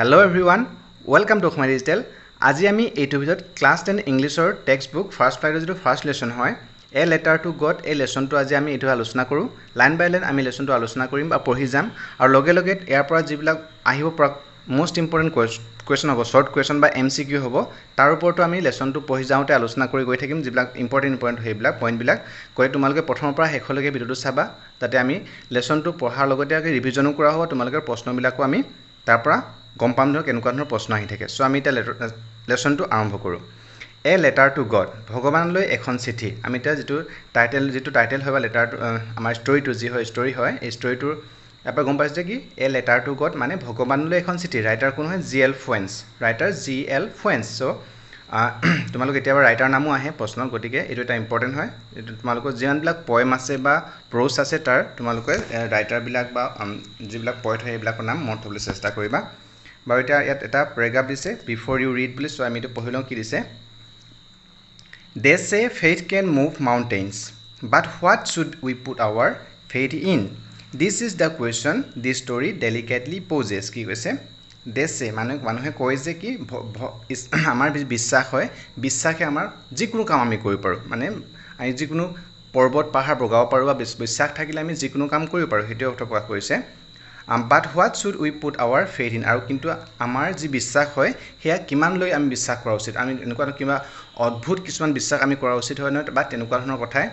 Hello everyone, welcome to Asomiya Digital. আজি আমি এইটো ভিডিঅ'ত ক্লাছ 10 ইংলিছৰ টেক্সট বুক ফাৰ্স্ট ফ্লাইটৰ যেটো ফাৰ্স্ট লেসন হয় এ লেটাৰ টু গড এই লেসনটো আজি আমি এইটো আলোচনা কৰো লাইন বাই লাইন আমি লেসনটো আলোচনা কৰিম বা পঢ়ি যাম আৰু লগে লগে ইয়াৰ পৰা যিবিলাক আহিব মোস্ট ইম্পৰ্টেন্ট কোৱেশ্চন হ'ব শৰ্ট কোৱেশ্চন বা এমসিকিউ হ'ব তাৰ ওপৰতো আমি লেসনটো পঢ়ি যাওঁতে আলোচনা কৰি গৈ থাকিম যিবিলাক ইম্পৰ্টেন্ট সেইবিলাক পইণ্টবিলাক কৈ তোমালোকে প্ৰথমৰ পৰা শেষলৈকে ভিডিঅ'টো চাবা তাতে আমি লেসনটো পঢ়াৰ লগতে ৰিভিজনো কৰা হ'ব তোমালোকৰ প্ৰশ্নবিলাকো আমি তাৰ পৰা গম পাম ধৰ কেনেকুৱা ধৰণৰ প্ৰশ্ন আহি থাকে সো আমি এটা লেসনটো আৰম্ভ কৰো এ লেটাৰ টু গড ভগৱানলৈ এখন চিঠি আমি এটা যিটো টাইটেল হয় বা লেটাৰ আমাৰ ষ্টৰীটো যি হয় ষ্টৰী হয় এই ষ্টৰীটোৰ এবাৰ গম পাইছে কি এ লেটাৰ টু গড মানে ভগৱানলৈ এখন চিঠি ৰাইটাৰ কোন হয় জিএল ফুয়েন্স ৰাইটাৰ জিএল ফুয়েন্স সো তোমালোক এতিয়াবা ৰাইটাৰ নামো আহে প্ৰশ্ন গতিকে এটো এটা ইম্পৰ্টেন্ট হয় এটো তোমালোকৰ যিমানবিলাক পয়েম আছে বা প্ৰ'জ আছে তাৰ তোমালোকে ৰাইটাৰ বিলাক বা যিবিলাক পয়েট হয় এইবিলাকৰ নাম মনত থবলৈ চেষ্টা কৰিবা বাৰু এটা ইয়াত এটা প্যাৰাগ্ৰাফ দিছে বিফৰ ইউ ৰিড বুলি সো আমি এটো পঢ়িলওঁ কি দিছে They say faith can move mountains, but what should we put our faith in? This is the question this story delicately poses. কি কৈছে They say মানুহে কয় যে কি আমাৰ বিশ্বাস হয় বিশ্বাসে আমাৰ যিকোনো কাম আমি কৰিব পাৰো মানে আমি যিকোনো পৰ্বত পাহাৰ বগাব পাৰো বা বিশ্বাস থাকিলে আমি যিকোনো কাম কৰিব পাৰো হেতু অৰ্থ কোৱা কৈছে But what should we put our faith in? আৰু কিন্তু আমাৰ যি বিশ্বাস হয় হেয়া কিমান লৈ আমি বিশ্বাস কৰা উচিত আমি এনেকুৱা কিবা অদ্ভুত কিছুমান বিশ্বাস আমি কৰা উচিত হয় নহয় বা তেনেকুৱা ধৰণৰ কথাই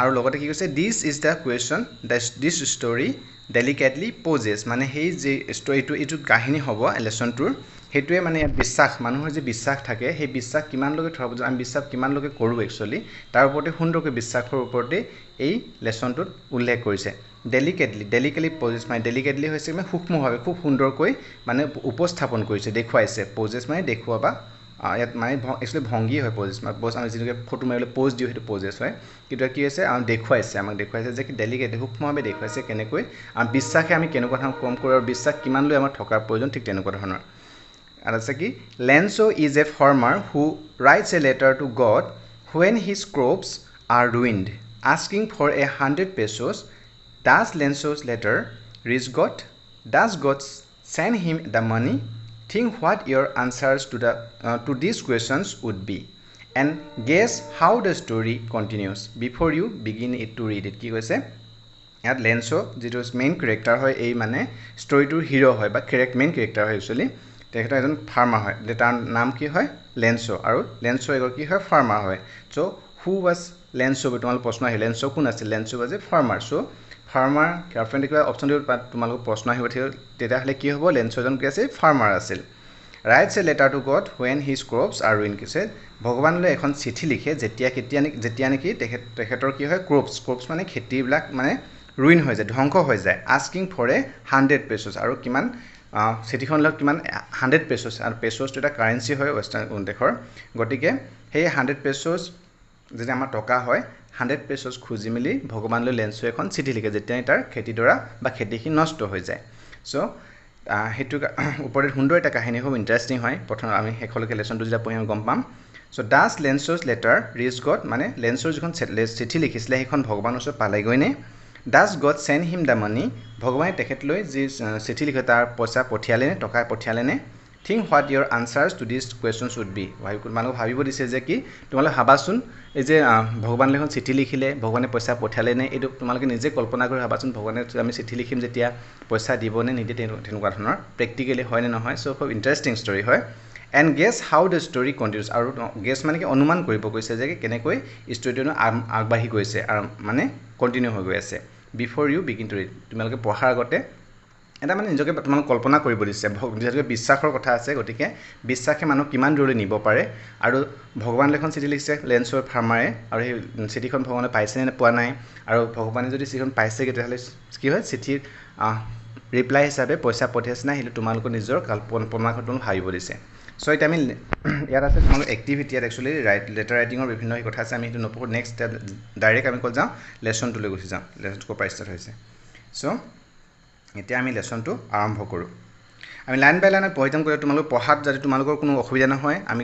আৰু লগতে কি কৈছে this is the question that this story delicately poses মানে হেই যে ষ্টৰীটো এটো কাহিনী হ'ব লেসনটোৰ হেতুৱে মানে বিশ্বাস মানুহৰ যে বিশ্বাস থাকে সেই বিশ্বাস কিমান লগে থব আমি বিশ্বাস কিমান লগে কৰো একচুয়ালি তাৰ ওপৰতে সুন্দৰকৈ বিশ্বাসৰ ওপৰতে এই লেসনটোত উল্লেখ কৰিছে delicately poses মানে delicately হৈছে মানে সূক্ষ্মভাৱে খুব সুন্দৰকৈ মানে উপস্থাপন কৰিছে দেখুৱাইছে poses মানে দেখুৱাবা ইয়াত মানে একচুয়ালি ভংগী হয় poses মানে পজ আমি যেনেকৈ ফটো মাৰিলে পজ দিও হেতু poses হয় কিন্তু কি হৈছে আমাক দেখুৱাইছে যে কি delicately সূক্ষ্মভাৱে দেখুৱাইছে কেনেকৈ আমি বিশ্বাসে আমি কেনেকুৱা ধৰণৰ কম কৰোঁ আৰু বিশ্বাস কিমান লৈ আমাৰ থকাৰ প্ৰয়োজন ঠিক তেনেকুৱা ধৰণৰ আৰু আছে কি Lenso is a farmer who writes a letter to God when his crops are ruined asking for 100 pesos Does Lenso's letter reach God? Does God send him the money? Think what your answers to these questions would be. And guess how the story continues before you begin to read it. কি কৈছে ইয়াত লেন্সো যেটো main character হয় এই মানে ষ্টৰীটোৰ hero হয় বা main character হয় একচুয়ালি তেখেত এজন ফাৰ্মাৰ হয় তাৰ নাম কি হয় লেন্সো আৰু লেন্সো এগৰ কি হয় ফাৰ্মাৰ হয় সো হু ওয়াজ লেন্সো তোমালোক প্ৰশ্ন আহে লেন্সো কোন আছিল লেন্সো ওয়াজ এ ফাৰ্মাৰ সো ফাৰ্মাৰ গাৰ্লফ্ৰেণ্ড কিবা অপচন দিব তোমালোক প্ৰশ্ন আহিব তেতিয়া হলে কি হ'ব লেন্সো জন কি আছে ফাৰ্মাৰ আছিল writes a letter to God when his crops are ruined কিছে ভগৱানলৈ এখন চিঠি লিখে যেতিয়া নেকি তেখেতৰ কি হয় ক্ৰপছ মানে খেতিবিলাক মানে ruin হৈ যায় ধ্বংস হৈ যায় asking for 100 pesos আৰু কিমান চিঠিখন লক কিমান 100 pesos আৰু pesos এটা কাৰেন্সি হয় ওয়েস্টাৰ্ণ দেশৰ গতিকে সেই 100 pesos যদি আমাৰ টকা হয় 100 pesos খুজি মিলি ভগৱানলৈ লেন্সো এখন চিঠি লিখে যেতিয়া তাৰ খেতিডৰা বা খেতিখি নষ্ট হৈ যায় সো হেতু ওপৰত সুন্দৰ এটা কাহিনী হ'ব ইন্টাৰেষ্টিং হয় প্ৰথম আমি হেকলৈকে লেসনটো যেতিয়া পঢ়িম গম পাম সো ডাজ লেন্সো's letter reach God মানে লেন্সোৰ যিখন চিঠি লিখিছিলে সেইখন ভগৱানৰ ওচৰত পালেগৈ নে ডাজ গড সেন্ড হিম দা মানি ভগৱানে তেখেতলৈ যি চিঠি লিখে তাৰ পইচা পঠিয়ালে নে টকা পঠিয়ালে নে think what your answers to these questions would be মানুহ ভাবিব দিছে যে কি তোমালোক ভাবাচোন এই যে ভগৱানলৈ এখন চিঠি লিখিলে ভগৱানে পইচা পঠিয়ালে নে এটো তোমালোকে নিজে কল্পনা কৰি ভাবাচোন ভগৱানে আমি চিঠি লিখিম যেতিয়া পইচা দিব নে নিদিয়ে তেনেকুৱা ধৰণৰ প্ৰ্যাকটিক্যালি হয় নে নহয় সো খুব ইন্টাৰেষ্টিং ষ্টৰী হয় and guess how the story continues আৰু guess মানে কি অনুমান কৰিব কৈছে যে কেনেকৈ ষ্টৰীটো আগবাঢ়ি গৈছে আৰু মানে কন্টিনিউ হৈ গৈ আছে before you begin to read তোমালোকে পঢ়াৰ আগতে এটা মানে নিজকে তোমালোক কল্পনা কৰিব দিছে যেহেতু বিশ্বাসৰ কথা আছে গতিকে বিশ্বাসে মানুহ কিমান দূৰলৈ নিব পাৰে আৰু ভগৱান লেখন চিঠি লিখিছে লেন্সোৰ ফাৰ্মাৰে আৰু এই চিঠিখন ভগৱানে পাইছে নে পোৱা নাই আৰু ভগৱানে যদি চিঠিখন পাইছে তেতিয়াহলে কি হয় চিঠিৰ ৰিপ্লাই হিচাপে পইচা পঠিয়াছে না হেতু তোমালোকৰ নিজৰ কল্পনা কৰি ভাবিব দিছে সো এটা আমি ইয়াত আছে তোমালোক এক্টিভিটি ইয়াত একচুয়ালি লেটাৰ ৰাইটিংৰ বিভিন্ন কথা আছে আমি হেতু নপঢ়ো নেক্সট ডাইৰেক্ট আমি কল যাওঁ লেসনটো লৈ গুচি যাওঁ লেসনটো পৰা ষ্টাৰ্ট হৈছে সো এতিয়া আমি লেসনটো আৰম্ভ কৰো আমি লাইন বাই লাইন পঢ়িম কৰি তোমালোক পঢ়াত যদি তোমালোকৰ কোনো অসুবিধা নহয় আমি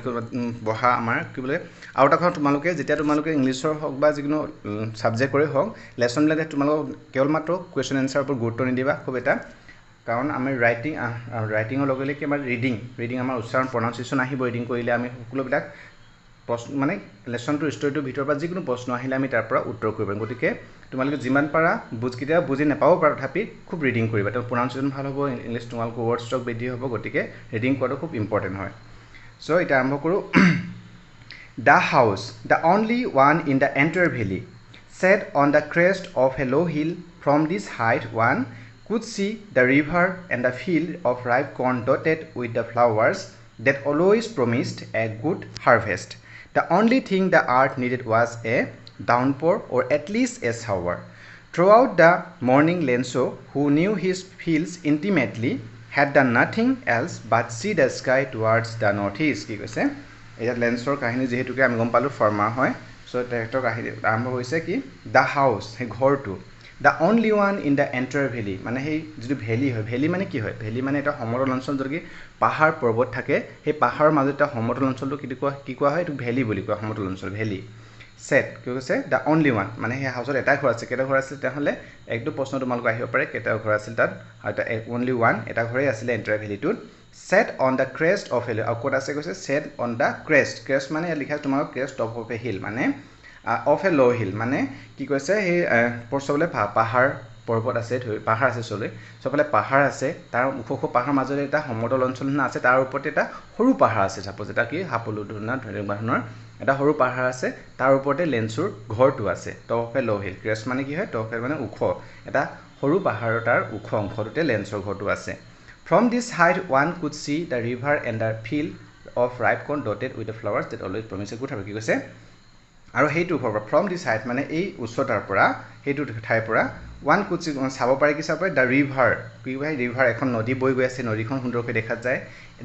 পঢ়া আমাৰ কি বলে আৰু এটা কথা তোমালোকে যেতিয়া তোমালোকে ইংলিছৰ হক বা যিকোনো সাবজেক্টৰে হক লেসনবিলাকে তোমালোক কেৱল মাত্ৰ কোৱেশ্চন এনসাৰ ওপৰত গুৰুত্ব নিদিবা খুব এটা কাৰণ আমি ৰাইটিঙৰ লগে লগে আমাৰ ৰিডিং আমাৰ উচ্চাৰণ প্ৰনাউন্সিয়েশ্যন আহিব ৰিডিং কৰিলে আমি সকলোবিলাক প্ৰশ্ন মানে লেসনটোৰ ষ্টৰীটোৰ ভিতৰৰ পৰা যিকোনো প্ৰশ্ন আহিলে আমি তাৰ পৰা উত্তৰ কৰিব পাৰিম গতিকে তোমালোকে যিমান পাৰা কেতিয়াবা বুজি নাপাব পাৰা তথাপি খুব ৰিডিং কৰিবা তো প্ৰনাউন্সিয়েশ্যন ভাল হ'ব ইংলিছ তোমালোকৰ ৱৰ্ড ষ্টক বৃদ্ধি হ'ব গতিকে ৰিডিং কৰাটো খুব ইম্পৰ্টেণ্ট হয় সো এটা আৰম্ভ কৰোঁ The house, the only one in the entire valley, sat on the crest of a low hill. From this height one could see the river and the field of ripe corn dotted with the flowers that always promised a good harvest. The only thing the earth needed was a downpour or at least a shower. Throughout the morning Lenso, who knew his fields intimately, had done nothing else but see the sky towards the northeast. কি কৈছে এটা লেন্সৰ কাহিনী যেহেতুকে আমি গম পালো former হয় so তেখেতৰ কাহিনী আৰম্ভ হৈছে কি দা হাউস হে ঘৰটো the only one in the entire valley মানে সেই যিটো ভেলি হয় ভেলি মানে কি হয় ভেলি মানে এটা সমতল অঞ্চল য'ত কি পাহাৰ পৰ্বত থাকে সেই পাহাৰৰ মাজত এটা সমতল অঞ্চলটো কি কোৱা হয় এইটো ভেলি বুলি কোৱা সমতল অঞ্চল ভেলি সেট কি কৈছে দা অনলি ওয়ান মানে সেই হাউসত এটা ঘৰ আছে কেইটা ঘৰ আছে তেতিয়াহ'লে একটো প্ৰশ্ন তোমালোক আহিব পাৰে কেইটা ঘৰ আছিল তাত এটা অনলি ওয়ান এটা ঘৰেই আছিলে এন্টায়াৰ ভেলিটোত set on the crest of a hill আকত আছে কৈছে set on the crest মানে লিখা তোমাক crest of a hill মানে of a low hill মানে কি কৈছে সেই পৰসবলে পাহাৰ পৰ্বত আছে পাহাৰ আছে সবলে পাহাৰ আছে তাৰ ওখ পাহাৰ মাজৰে এটা সমতল অঞ্চল আছে তাৰ ওপৰতে এটা সৰু পাহাৰ আছে সাপোজ এটা কি হাপলু ধৰণৰ এটা সৰু পাহাৰ আছে তাৰ ওপৰতে লেন্সুৰ ঘৰটো আছে top of a low hill crest মানে কি হয় top মানে ওখ এটা সৰু পাহাৰৰ তাৰ ওখ অংশটোতে লেন্সৰ ঘৰটো আছে From this height, one could see the river and the field of ripe corn dotted with the flowers that always promise a good harvest. কি কৈছে আৰু হেইটো from this height মানে এই উচ্চতাৰ পৰা হেইটো ঠাইৰ পৰা one could see চাব পাৰে কি চাব পাৰে the river কি হয় river এখন নদী বৈ গৈ আছে নদীখন সুন্দৰকৈ দেখা যায়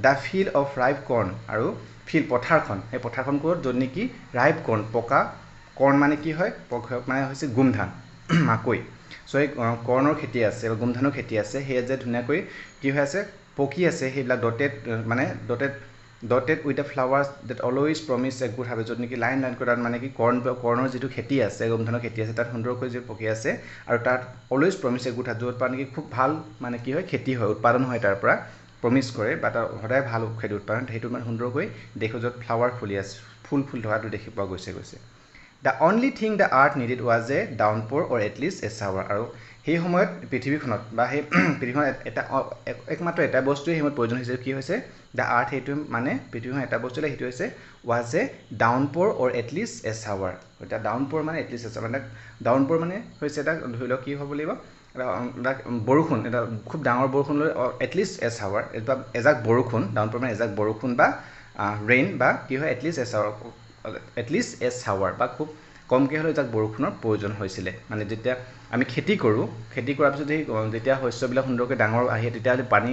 the field of ripe corn আৰু field পথাৰখন এই পথাৰখন ক'ত য'ত নেকি ripe corn পকা corn মানে কি হয় মানে হৈছে গোমধান মাকৈ সো এই কৰ্ণৰ খেতি আছে বা গোমধানৰ খেতি আছে হেয়া যে ধুনিয়াকৈ কি হৈ আছে পকি আছে হেবিলাক dotted with the flowers that always promise a good harvest নেকি লাইন কৰাত মানে কি কৰ্ণৰ যেটো খেতি আছে গোমধানৰ খেতি আছে তাত সুন্দৰকৈ যে পকি আছে আৰু তাত always promise a good harvest পান কি খুব ভাল মানে কি হয় খেতি হয় উৎপাদন হয় তাৰ পৰা প্ৰমিস কৰে বা সদায় ভাল খেতি উৎপাদন হেতু মানে সুন্দৰকৈ দেখো যত ফ্লাৱাৰ ফুলি আছে ফুল থকাটো দেখি পোৱা গৈছে The only thing the earth needed was a downpour or at least a shower. আৰু সেই সময়ত পৃথিৱীখনত বা সেই পৃথিৱীখনত এটা একমাত্ৰ এটা বস্তু এই সময়ত প্ৰয়োজন হৈছে কি হৈছে the earth হেতু মানে পৃথিৱীখন এটা বস্তু হেতু হৈছে was a downpour or at least a shower. এটা downpour মানে at least a shower মানে downpour মানে হৈছে এটা ধৰি লওক কি হ'ব লাগিব বৰষুণ এটা খুব ডাঙৰ বৰষুণ লৈ at least a shower এটা এজাক বৰষুণ downpour মানে এজাক বৰষুণ বা rain বা কি হয় at least a shower বা খুব কমকে হলে যাক বৰষুণৰ প্ৰয়োজন হৈছিল মানে যেতিয়া আমি খেতি কৰাৰ পিছত যেতিয়া শস্যবিলাক সুন্দৰকৈ ডাঙৰ আহে তেতিয়া পানী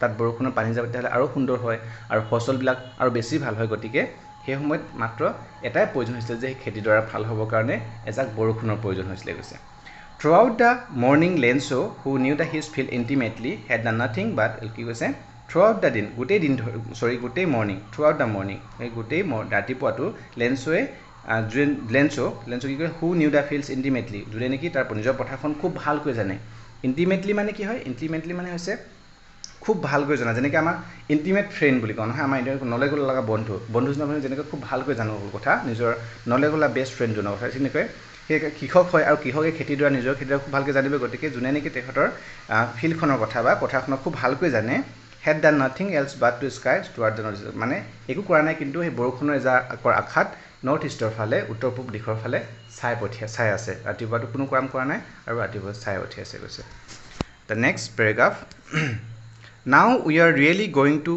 তাত বৰষুণৰ পানী যাব তেতিয়া আৰু সুন্দৰ হয় আৰু ফসলবিলাক আৰু বেছি ভাল হয় গতিকে সেই সময়ত মাত্ৰ এটাই প্ৰয়োজন হৈছিল যে খেতিডৰা ভাল হ'ব কাৰণে এজাক বৰষুণৰ প্ৰয়োজন হৈছিল কৈছে Throughout the morning Lenso who knew the his field intimately had done nothing but কি কৈছে Throughout the din গোটেই morning throughout the morning এই গোটেই ৰাতিপুৱাটো লেন্সোৱে লেন্সো কি কয় who knew the fields intimately জুৰে নেকি তাৰ নিজৰ পথাৰখন খুব ভালকৈ জানে intimately মানে কি হয় intimately মানে হৈছে খুব ভালকৈ জানা যেনেকৈ আমাৰ ইন্টিমেট ফ্ৰেন্ড বুলি কোৱা নহয় আমাৰ নলেগল লগা বন্ধুজনৰ যেনেকৈ খুব ভালকৈ জানো কথা নিজৰ নলেগলা বেষ্ট ফ্ৰেন্ড জনৰ কথা যেনেকৈ কৃষক হয় আৰু কৃষকে খেতিডৰা নিজৰ খেতিডৰা খুব ভালকৈ জানিব গতিকে জুনে নেকি তেখেতৰ ফিল্ডখনৰ কথা বা পথাৰখনক খুব ভালকৈ জানে had done nothing else but to sky toward the north মানে একো কৰা নাই কিন্তু সেই বৰষুণৰ এজাকৰ আঘাত নৰ্থ ইষ্টৰ ফালে উত্তৰ পূব দিশৰ ফালে চাই আছে ৰাতিপুৱাটো কোনো কাম কৰা নাই আৰু ৰাতিপুৱা চাই উঠি আছে কৈছে the next paragraph now we are really going to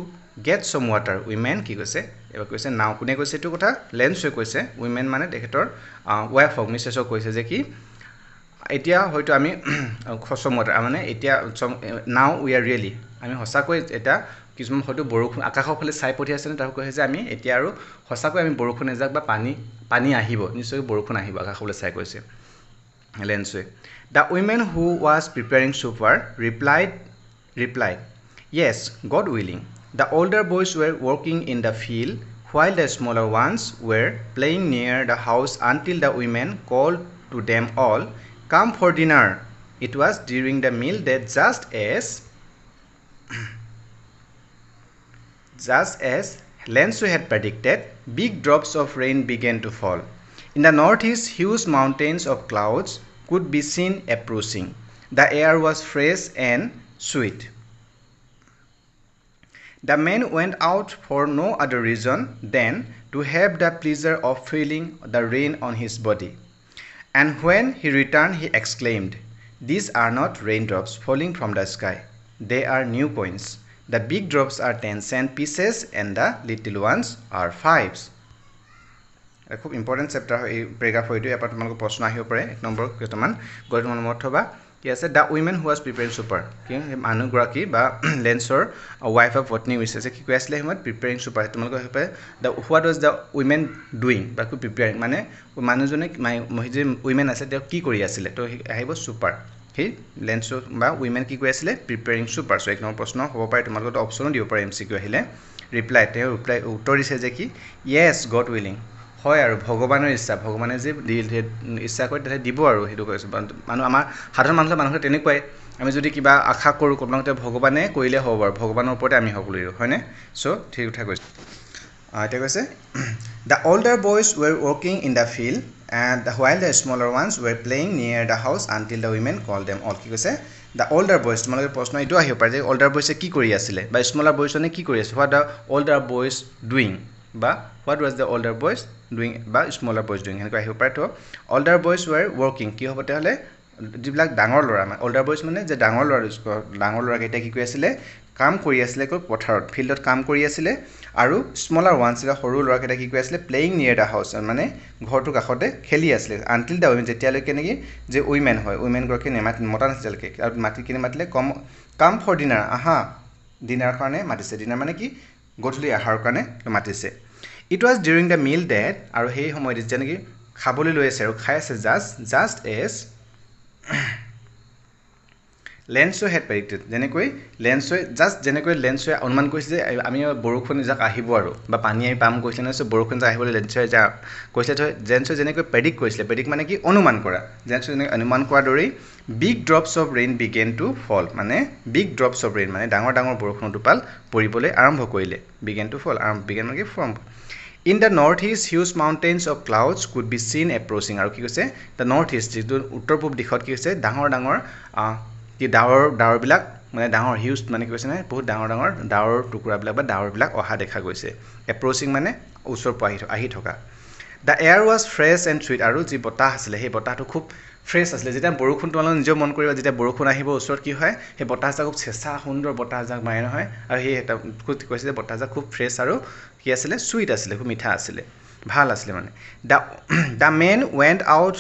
get some water women কি কৈছে এবাৰ কৈছে now কোনে কৈছে এইটো কথা লেন্সে কৈছে women মানে তেখেতৰ ওয়াইফ অফ মিছেছক কৈছে যে কি এতিয়া হয়তো আমি খসম water মানে এতিয়া now we are really আমি হসাকৈ এটা কিছুমান হয়তো বৰষুণ আকাশৰ ফালে চাই পঠি আছে তাৰ কৈছে যে আমি এতিয়া আৰু হসাকৈ আমি বৰষুণ এজাক বা পানী আহিব নিশ্চয় বৰষুণ আহিব আকাশলৈ চাই কৈছে লেন্সে the women who was preparing supper replied yes God willing the older boys were working in the field while the smaller ones were playing near the house until the women called to them all come for dinner it was during the meal that just as Just as Lenso had predicted, big drops of rain began to fall. In the northeast, huge mountains of clouds could be seen approaching. The air was fresh and sweet. The man went out for no other reason than to have the pleasure of feeling the rain on his body. And when he returned, he exclaimed, "These are not raindrops falling from the sky. They are new coins. The big drops are 10-cent pieces and the little ones are 5s." A খুব important chapter হয় এই paragraph হয়তো এপাত তোমালোকৰ প্ৰশ্ন আহিব পাৰে এক নম্বৰ কেইটামান গৈ মনত থবা কি আছে the women who was preparing super কি মানুহগৰাকী বা লেন্সৰ ৱাইফ অফ পত্নী হৈছে কি কৈ আছিলে সময়ত প্ৰিপেয়াৰিং চুপাৰ তোমালোকৰ হৈ the what was the women doing বা কি প্ৰিপেয়াৰিং মানে মানুহজনে যে উইমেন আছে তেওঁ কি কৰি আছিলে তো আহিব চুপাৰ সেই লেন্সৰ বা উইমেন কি কৈ আছিলে প্ৰিপেয়াৰিং চুপাৰ চ' এক নম্বৰ প্ৰশ্ন হ'ব পাৰে তোমালোকৰ অপশ্যনো দিব পাৰে এমচিকিউ আহিলে ৰিপ্লাই উত্তৰ দিছে যে কি য়েছ গড উইলিং হয় আৰু ভগৱানৰ ইচ্ছা ভগৱানে যে ইচ্ছা কৰে তেতিয়াহ'লে দিব আৰু সেইটো কৈছোঁ মানুহ আমাৰ সাধাৰণ মানুহে তেনেকুৱাই আমি যদি কিবা আশা কৰোঁ কোনোবাতে ভগৱানে কৰিলে হ'ব আৰু ভগৱানৰ ওপৰতে আমি সকলো হয়নে চ' ঠিক কথা কৈছোঁ এতিয়া কৈছে the older boys were working in the field and while the smaller ones were playing near the house until the women called them all কি কৈছে দ্য older boys তোমালোকৰ প্ৰশ্ন এইটো আহিব পাৰে যে older boys কি কৰি আছিলে বা smaller boysনে কি কৰি আছে what the older boys doing বা what was the older boys doing বা smaller boys doing এনেকৈ আহিব পাৰে তো older boys were working কি হ'ব তেতিয়াহ'লে যিবিলাক ডাঙৰ ল'ৰা মানে older boys মানে যে ডাঙৰ ল'ৰাকেইটা কি কৰি আছিলে কাম কৰি আছিলে পথাৰত ফিল্ডত কাম কৰি আছিলে আৰু smaller ones সৰু ল'ৰাকেইটা কি কৰি আছিলে প্লেইং নিয়াৰ দ্য হাউচ মানে ঘৰটোৰ কাষতে খেলি আছিলে আনটিল দ্য উইমেন যেতিয়ালৈকে নেকি যে উইমেন হয় উইমেনগৰাকী মতা নাছিলকে আৰু কিনে মাতিলে কাম ফৰ ডিনাৰ আহা ডিনাৰ কাৰণে মাতিছে ডিনাৰ মানে কি গধূলি আহাৰৰ কাৰণে মাতিছে it was during the meal that আৰু সেই সময়ত যেনেকৈ খাবলৈ লৈ আছে আৰু খাই আছে জাষ্ট এজ লেন্সো হেড প্ৰেডিক্টেড যেনেকৈ লেন্সোৱে অনুমান কৰিছে যে আমি বৰষুণ যাক আহিব আৰু বা পানী আমি পাম কৈছিলে নহয় বৰষুণ যাক আহিবলৈ লেন্সোৱে যাক কৈছিলে লেন্সোৱে যেনেকৈ প্ৰেডিক্ট মানে কি অনুমান কৰা লেন্সোৱে যেনেকৈ অনুমান কৰাৰ দৰেই big drops of rain began to fall মানে বিগ ড্ৰপছ অফ ৰেইন মানে ডাঙৰ বৰষুণৰ টোপাল পৰিবলৈ আৰম্ভ কৰিলে বিগেন টু ফল বিগেন মানে কি form In the northeast, huge mountains of clouds could be seen approaching. আৰু কি কৈছে the northeast যিটো উত্তৰ পূব দিশত কি হৈছে ডাঙৰ কি ডাৱৰবিলাক মানে ডাঙৰ হিউজ মানে কি কৈছে না বহুত ডাঙৰ ডাৱৰ টুকুৰাবিলাক বা ডাৱৰবিলাক অহা দেখা গৈছে এপ্ৰ'চিং মানে ওচৰ পৰা আহি থকা the air was fresh and sweet আৰু যি বতাহ আছিলে সেই বতাহটো খুব ফ্ৰেছ আছিলে যেতিয়া বৰষুণ তোমালোকে নিজেও মন কৰিবা যেতিয়া বৰষুণ আহিব ওচৰত কি হয় সেই বতাহজাক খুব চেঁচা সুন্দৰ বতাহজাক মাৰে নহয় আৰু সেই এটা কৈছে যে বতাহজাক খুব ফ্ৰেছ আৰু কি আছিলে চুইট আছিলে খুব মিঠা আছিলে ভাল আছিলে মানে the men went out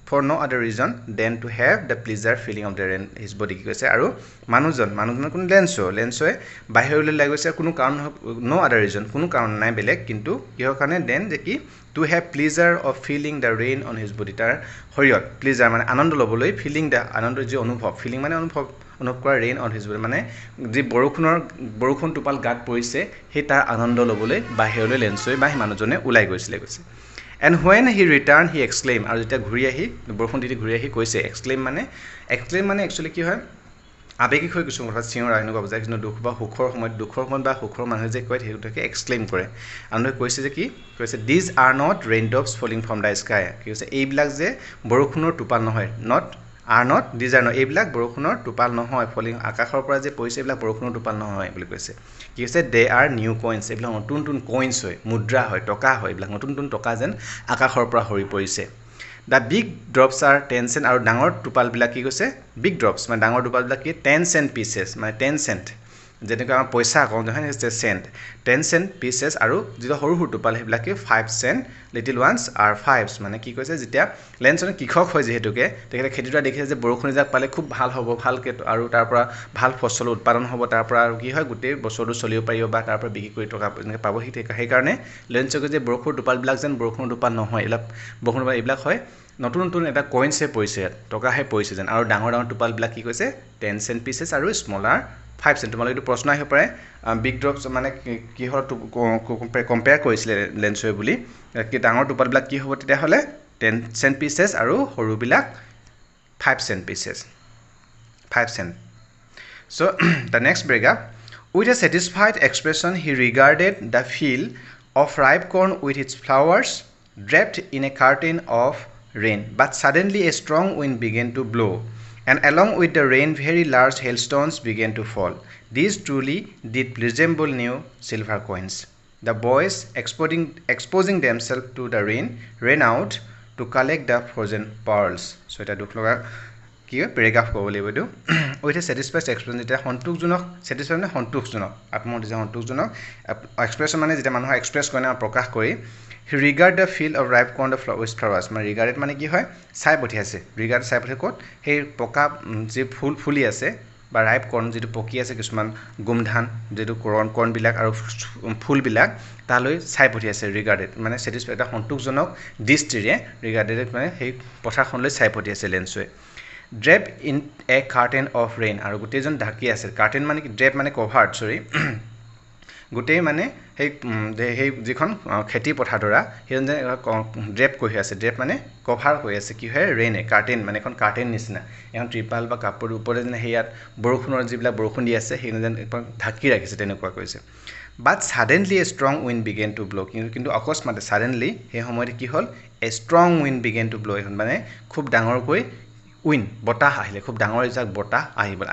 for no other reason than to have the pleasure feeling of the rain his body কি কৈছে আৰু মানুহজনৰ কোন লেন্সোৱে বাহিৰলৈ লাগি গৈছে কোনো কাৰণ no other reason কোনো কাৰণ নাই বেলেগ কিন্তু কিহৰ কাৰণে দেন যে কি to have pleasure of feeling the rain on his body তাৰ শৰীৰত pleasure মানে আনন্দ ল'বলৈ feeling the আনন্দৰ যি অনুভৱ feeling মানে অনুভৱ কৰা rain on his body মানে যি বৰষুণ টোপাল গাত পৰিছে সেই তাৰ আনন্দ ল'বলৈ বাহিৰলৈ লেন্সোৱে বা মানুহজনে ওলাই গৈছে And when he returned, he exclaimed. আৰু যেতিয়া বৰষুণ ঘূৰি আহি কৈছে exclaim মানে actually কি হয় আবেগিক হৈ কিছু কথা চিঞৰা এনেকুৱা বুজায় কিন্তু দুখ বা সুখৰ সময়ত বা সুখৰ মানুহে যে কয় সেইটোকে এক্সক্লেইম কৰে আৰু কৈছে যে কি কৈছে these are not raindrops falling from the sky কি কৈছে এইবিলাক যে বৰষুণৰ টোপাল নহয় these are not এইবিলাক বৰষুণৰ টোপাল নহয় ফলিং আকাশৰ পৰা যে পৰিছে এইবিলাক বৰষুণৰ টোপাল নহয় বুলি কৈছে কি কৈছে they are new coins এইবিলাক নতুন কইন্স হয় মুদ্ৰা হয় টকা হয় এইবিলাক নতুন টকা যেন আকাশৰ পৰা সৰি পৰিছে The big drops are 10 cent আৰু ডাঙৰ টোপালবিলাক কি কৈছে big drops মানে ডাঙৰ টোপালবিলাক কি 10 cent pieces মানে 10 cent যেনেকৈ আমাৰ পইচা কওঁ নহয় হৈছে চেণ্ট 10 cent pieces আৰু যিটো সৰু টোপাল সেইবিলাক কি 5 cent little ones are 5s মানে কি কৈছে যেতিয়া লেন্সনে কৃষক হয় যেহেতুকে তেখেতে খেতিটো দেখিছে যে বৰষুণ যাক পালে খুব ভাল হ'ব ভালকৈ আৰু তাৰ পৰা ভাল ফচল উৎপাদন হ'ব তাৰ পৰা আৰু কি হয় গোটেই বছৰটো চলিব পাৰিব বা তাৰ পৰা বিক্ৰী কৰি টকা এনেকৈ পাব সেইকাৰণে লেন্সকে যে বৰষুণৰ টোপালবিলাক যেন বৰষুণৰ টোপাল নহয় এইবিলাক হয় নতুন এটা কইন্সহে পৰিছে টকাহে পৰিছে যেন আৰু ডাঙৰ টোপালবিলাক কি কৈছে 10 cent pieces আৰু স্মলাৰ 5 cent তোমালোকে এইটো প্ৰশ্ন আহিব পাৰে বিগ ড্ৰপছ মানে কিহৰ কম্পেয়াৰ কৰিছিলে লেন্সোৱে বুলি কি ডাঙৰ টোপালবিলাক কি হ'ব তেতিয়াহ'লে 10 cent pieces আৰু সৰুবিলাক 5 cent pieces 5 cent so the next paragraph With a satisfied expression, he regarded the field of ripe corn with its flowers draped in a curtain of rain. But suddenly a strong wind began to blow, and along with the rain, very large hailstones began to fall. These truly did resemble new silver coins. The boys, exposing themselves to the rain, ran out to collect the frozen pearls. So, এটা দুখলগা কি paragraph ক'ব লাগিব এইটো with a satisfied expression যেতিয়া সন্তোষজনক satisfied মানে সন্তোষজনক আত্মমত যে সন্তোষজনক এক্সপ্ৰেছন মানে যেতিয়া মানুহ এক্সপ্ৰেছ কৰে না প্ৰকাশ কৰি he regard the field of ripe corn of with flowers মানে ৰিগাৰ্ডেড মানে কি হয় চাই পঠিয়াইছে ৰিগাৰ্ড চাই পঠিয়াই ক'ত সেই পকা যি ফুলি আছে বা ৰাইপ কৰ্ন যিটো পকি আছে কিছুমান গুমধান যিটো কৰ্ণবিলাক আৰু ফুলবিলাক তালৈ চাই পঠিয়াইছে ৰিগাৰ্ডেড মানে ছেটিছফাইড এটা সন্তোষজনক দৃষ্টিৰে ৰিগাৰ্ডেড মানে সেই পথাৰখনলৈ চাই পঠিয়াইছে লেন্সৱে drape in a curtain of rain আৰু গোটেইজন ঢাকি আছে কাৰ্টেন মানে কি ড্ৰেপ মানে কভাৰ্ড সৰি গোটেই মানে সেই যিখন খেতি পথাৰ ধৰা সেইজন ড্ৰেপ কৰি আছে ড্ৰেপ মানে কভাৰ হৈ আছে কি হয় ৰেইনে কাৰ্টেন মানে এখন কাৰ্টেন নিচিনা এখন ত্ৰিপাল বা কাপোৰ ওপৰে যেনে সেই ইয়াত বৰষুণৰ যিবিলাক বৰষুণ দি আছে সেইজন যেন ঢাকি ৰাখিছে তেনেকুৱা কৈছে but suddenly a strong wind began to blow' কিন্তু অকস্মাতে ছাডেনলি সেই সময়তে কি হ'ল a strong wind began to blow' এখন মানে খুব ডাঙৰকৈ উইণ্ড বতাহ আহিলে খুব ডাঙৰ এজাক বতাহ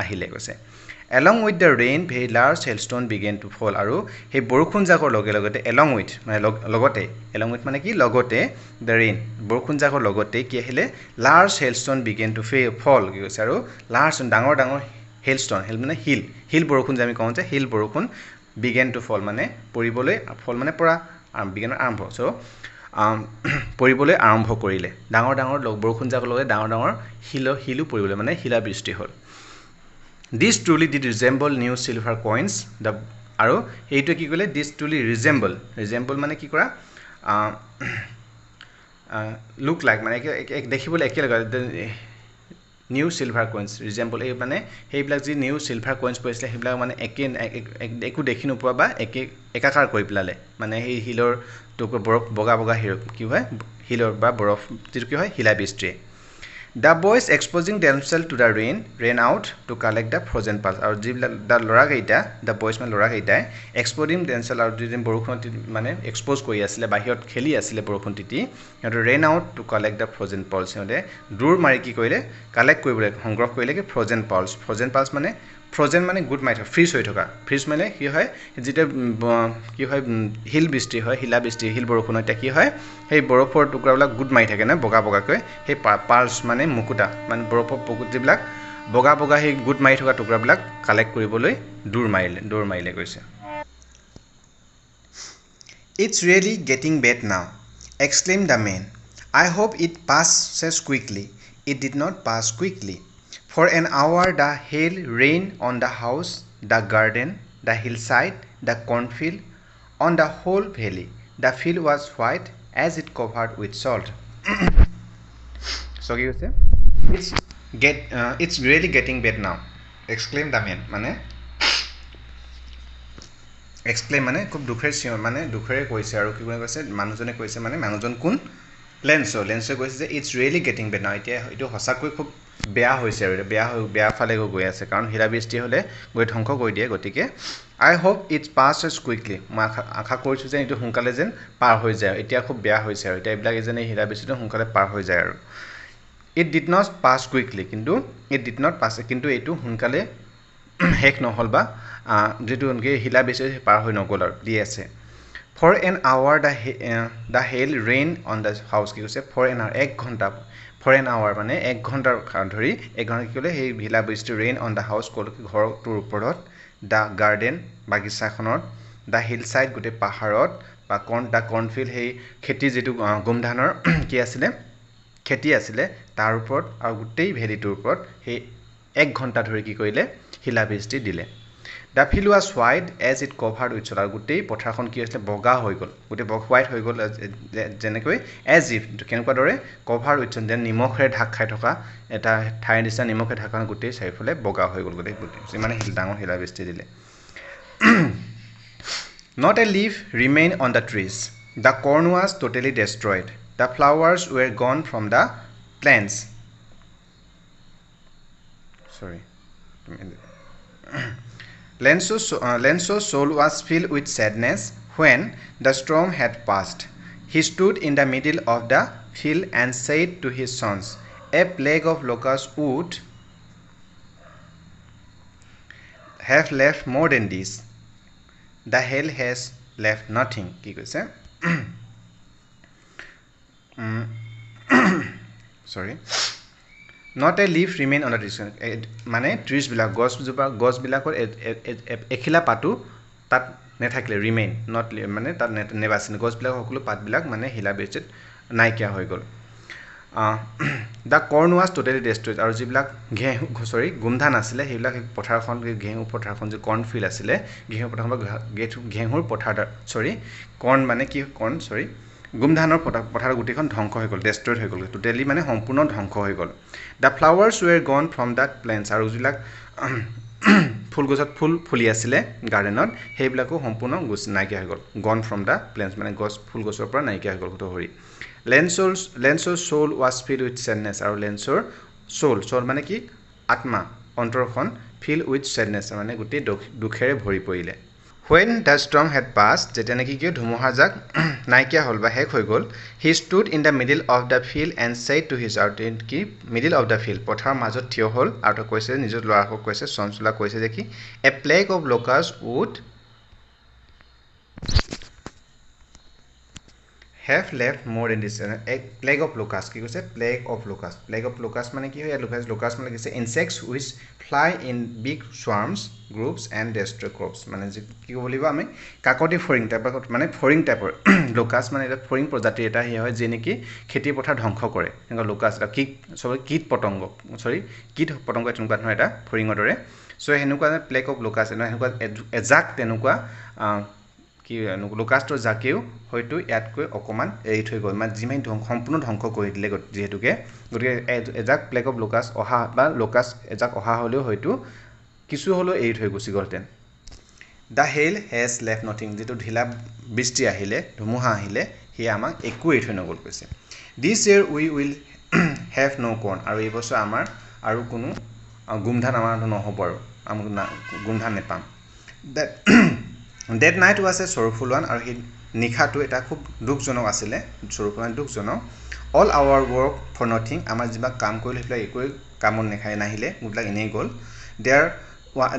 আহিলে কৈছে along with the rain very large hailstone began to fall আৰু সেই বৰষুণ জাকৰ লগে লগতে along with মানে লগতে along with মানে কি লগতে the rain বৰষুণ জাকৰ লগতে কি আহিলে large hailstone began to fall কি কৈছে আৰু large ডাঙৰ hailstone হিল মানে হিল বৰষুণ যে আমি কওঁ যে হিল বৰষুণ began to fall মানে পৰিবলৈ fall মানে পৰা began আৰম্ভ so পৰিবলৈ আৰম্ভ কৰিলে ডাঙৰ বৰষুণ জাকৰ লগতে ডাঙৰ হিলো পৰিবলৈ মানে হিলা বৃষ্টি হ'ল This truly did resemble new silver coins. The আৰু এইটো কি কলে this truly resemble মানে কি কৰা look like মানে দেখিবলৈ একে লগা new silver coins resemble এই মানে সেইবিলাক যি new silver coins পৰিছিলে সেইবিলাক মানে একো দেখি নোপোৱা বা একাকাৰ কৰি পেলালে মানে সেই হিলৰ টুকুৰা বৰফ বগা হিৰ কি হয় হিলৰ বা বৰফ যিটো কি হয় হিলা বৃষ্টি The boys exposing themselves to the rain ran out to collect the frozen pearls. আৰু যিবিলাক লৰা কেইটা the boys মানে লৰা কেইটাই exposing themselves আৰু যিদিন বৰষুণ মানে এক্সপোজ কৰি আছিল বাহিৰত খেলি আছিল বৰষুণ তিতি সিহঁতে ran out to collect the frozen pearls সিহঁতে দূৰ মাৰি কি কৰিলে কালেক্ট কৰিবলৈ সংগ্ৰহ কৰিলে কি frozen pearls মানে ফ্ৰজেন মানে গুড মাই থকা ফ্ৰিজ হৈ থকা ফ্ৰিজ মানে কি হয় যেতিয়া কি হয় হিল বৃষ্টি হয় হিলা বৃষ্টি হিল বৰষুণ হয় কি হয় সেই বৰফৰ টুকুৰাবিলাক গুড মাই থাকে না বগা সেই পাৰ্লছ মানে মুকুটা মানে বৰফৰ পকুটিবিলাক বগা সেই গুড মাই থকা টুকুৰাবিলাক কালেক্ট কৰিবলৈ দৌৰ মাৰিলে কৈছে It's really getting bad now exclaimed the man I hope it passes quickly It did not pass quickly For an hour the hail rained on the house, the garden, the hillside, the cornfield, on the whole valley. The field was white as it covered with salt. So you say, it's really getting bad now. Exclaimed the man. Mane exclaim mane খুব দুখৰে কৈছে আৰু কি কৈছে মানুহজনে কৈছে মানে মানুহজন কোন লেন্সে কৈছে যে it's really getting bad now. এতিয়া এইটো হসাকৈ খুব বেয়া হৈছে আৰু বেয়া ফালে গৈ আছে কাৰণ হিলা বৃষ্টি হলে গৈ ধ্বংস কৰি দিয়ে গতিকে I hope it passes quickly মই আশা কৰিছো যে এইটো সোনকালে যেন পাৰ হৈ যায় এতিয়া খুব বেয়া হৈছে আৰু এতিয়া এইবিলাক যেন হিলা বৃষ্টিটো সোনকালে পাৰ হৈ যায় আৰু It did not pass quickly কিন্তু এইটো সোনকালে হেক নহল বা যেটো হিলা বৃষ্টি পাৰ হৈ নগল আৰু দি আছে For an hour the hail rained on the house কি কৈছে for an hour 1 ঘণ্টা For an hour মানে 1 ঘণ্টাৰ ধৰি 1 ঘণ্টা কি কলে সেই ভিলা বৃষ্টি rain on the house ঘৰটোৰ ওপৰত the garden বাগিচাখনত the hillside গোটে পাহাৰত বা the cornfield সেই খেতি যেটো গুমধানৰ কি আছিল খেতি আছিল তাৰ ওপৰত আৰু গোটেই ভেলিটোৰ ওপৰত সেই 1 ঘণ্টা ধৰি কি কৰিলে হিলা বৃষ্টি দিলে The field was white as it covered with salt. গোটেই পথাৰখন কি হৈছিল বগা হৈ গল গোটেই হোৱাইট হৈ গল যেনেকৈ as if কেনেকুৱা দৰে covered with salt নিমখৰে ঢাক খাই থকা এটা ঠাই নিচিনা নিমখৰে ঢাকা গোটেই চাৰিফালে বগা হৈ গল গোটেই মানে ডাঙৰ হিলা বৃষ্টি দিলে Not a leaf remained on the trees. The corn was totally destroyed. The flowers were gone from the plants. Sorry. Lenso's soul was filled with sadness when the storm had passed. He stood in the middle of the field and said to his sons, "A plague of locusts would have left more than this. The hail has left nothing." কি কৈছে sorry, not a leaf remain on the trees. মানে trees বিলাক গছ বিলাকৰ এখিলা পাতো তাত নেথাকিলে ৰিমেইন নট মানে তাত নেবাচিন গছ বিলাক সকলো পাত বিলাক মানে হিলা বেচিত নাইকিয়া হৈ গল the corn was totally destroyed আৰু যিবিলাক গুমধান আছিলে সেইবিলাক পথাৰখন ঘেঁহু পথাৰখন যে corn field আছিলে ঘেঁহু পথাৰখন ঘেঁহুৰ পথাৰ corn মানে কি corn গুমধানৰ পথাৰ গুটিখন ধ্বংস হৈ গল destroyed হৈ গল টোটালি মানে সম্পূৰ্ণ ধ্বংস হৈ গল the flowers were gone from that plants আৰু যিবিলাক ফুল গছত ফুল ফুলি আছিলে গাৰ্ডেনত সেইবিলাকো সম্পূৰ্ণ নাইকিয়া হৈ গল gone from the plants মানে গছ ফুল গছৰ পৰা নাইকিয়া হৈ গল Hari Lenso's soul was filled with sadness আৰু Lenso's soul মানে কি আত্মা অন্তৰখন filled with sadness মানে গুটি দুখেৰে ভৰি পৰিলে when the storm had passed যেতিয়া নেকি কি ধুমুহাজাক নাইকিয়া হল বা শেষ হৈ গল he stood in the middle of the field and said to his কি middle of the field পথাৰ মাজত থিয় হল আৰু কৈছে নিজৰ লৰাকক কৈছে সঞ্চলা কৈছে যে কি a plague of locusts would have left more than this a plague of locusts কি কৈছে plague of locusts মানে কি হয় locusts মানে কৈছে insects which fly in big swarms groups and destroy crops মানে কি বলিব আমি কাকতি ফৰিং টাইপৰ মানে ফৰিং টাইপৰ locust মানে এটা ফৰিং প্ৰজাতি এটা হয় যে নেকি খেতি পথাৰ ধ্বংস কৰে এনেকা locust কীট পতংগ তেনেকুৱা ধৰণৰ এটা ফৰিঙৰ দৰে সো হেনুকা plague of locusts এনেকুৱা এজাক তেনেকুৱা কি লকাষ্টৰ জাকেও হয়তো ইয়াতকৈ অকমান এৰি থৈ গল মানে যিমাই সম্পূৰ্ণ ধ্বংস কৰি দিলে যেহেতুকে গতিকে এজাক প্লেগ অফ লোকাস অহা বা লোকাস এজাক অহা হলেও হয়তো কিছু হলো এৰি থৈ গুছি গলতেন the hail has left nothing যেটো ঢিলা বৃষ্টি আহিলে ধুমুহা আহিলে হি আমাক একো এৰি থৈ নগল কৈছে this year we will have no corn আৰু এই বছৰ আমাৰ আৰু কোনো গুমধান আমাৰ নহব আৰু আমক গুমধান নেপাম That night was a sorrowful one আৰু হি নিখাটো এটা খুব দুখজনক আছিলে sorrowful দুখজনক all our work for nothing আমাৰ যিবা কাম কৰিলে হেলা একোই কামন নেখাই নাহিলে মুবিলাক এনেই গল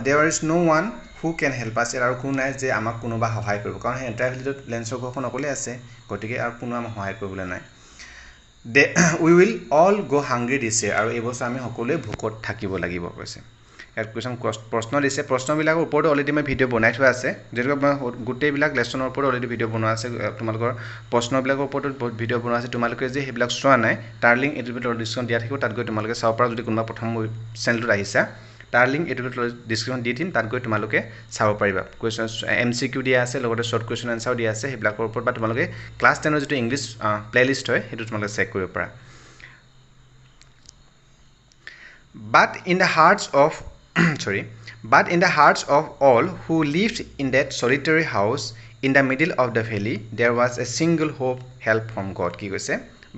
there is no one who can help us আৰু কোনো নাই যে আমাক কোনোবা সহায় কৰিব কাৰণ এন্টায়াৰ ভিলেজত লেন্সৰ ঘৰখন অকলে আছে গতিকে আৰু কোনো আমাক সহায় কৰিবলৈ নাই we will all go hungry this year আৰু এই বছৰ আমি সকলোৱে ভোকত থাকিব লাগিব কৈছে এক কোৱেশ্চন প্ৰশ্ন দিছে প্ৰশ্নবিলাকৰ ওপৰত অলৰেডি মই ভিডিও বনাই থোৱা আছে যেটো গুটেইবিলাক লেসনৰ ওপৰত অলৰেডি ভিডিও বনোৱা আছে তোমালোকৰ প্ৰশ্নবিলাকৰ ওপৰত ভিডিও বনোৱা আছে তোমালোকে যে হেবিলাক চোৱা নাই তাৰ লিংক এটো ডিসক্ৰিপচন দিয়া থাকিব তাত গৈ তোমালোকে চাব পাৰা যদি কোনোবা প্ৰথম চেনেলটো আহিছা তাৰ লিংক এটো ডিসক্ৰিপচন দি দিম তাত গৈ তোমালোকে চাব পাৰিবা কোৱেশ্চন এমসিকিউ দিয়া আছে লগতে শৰ্ট কোৱেশ্চন আনসাৰ দিয়া আছে হেবিলাকৰ ওপৰত বা তোমালোকে ক্লাস 10 ৰ যেটো ইংলিশ প্লেলিষ্ট হয় হেতু তোমালোকে চেক কৰিব পাৰা but in the hearts of all who lived in that solitary house in the middle of the valley there was a single hope help from God কি কৈছে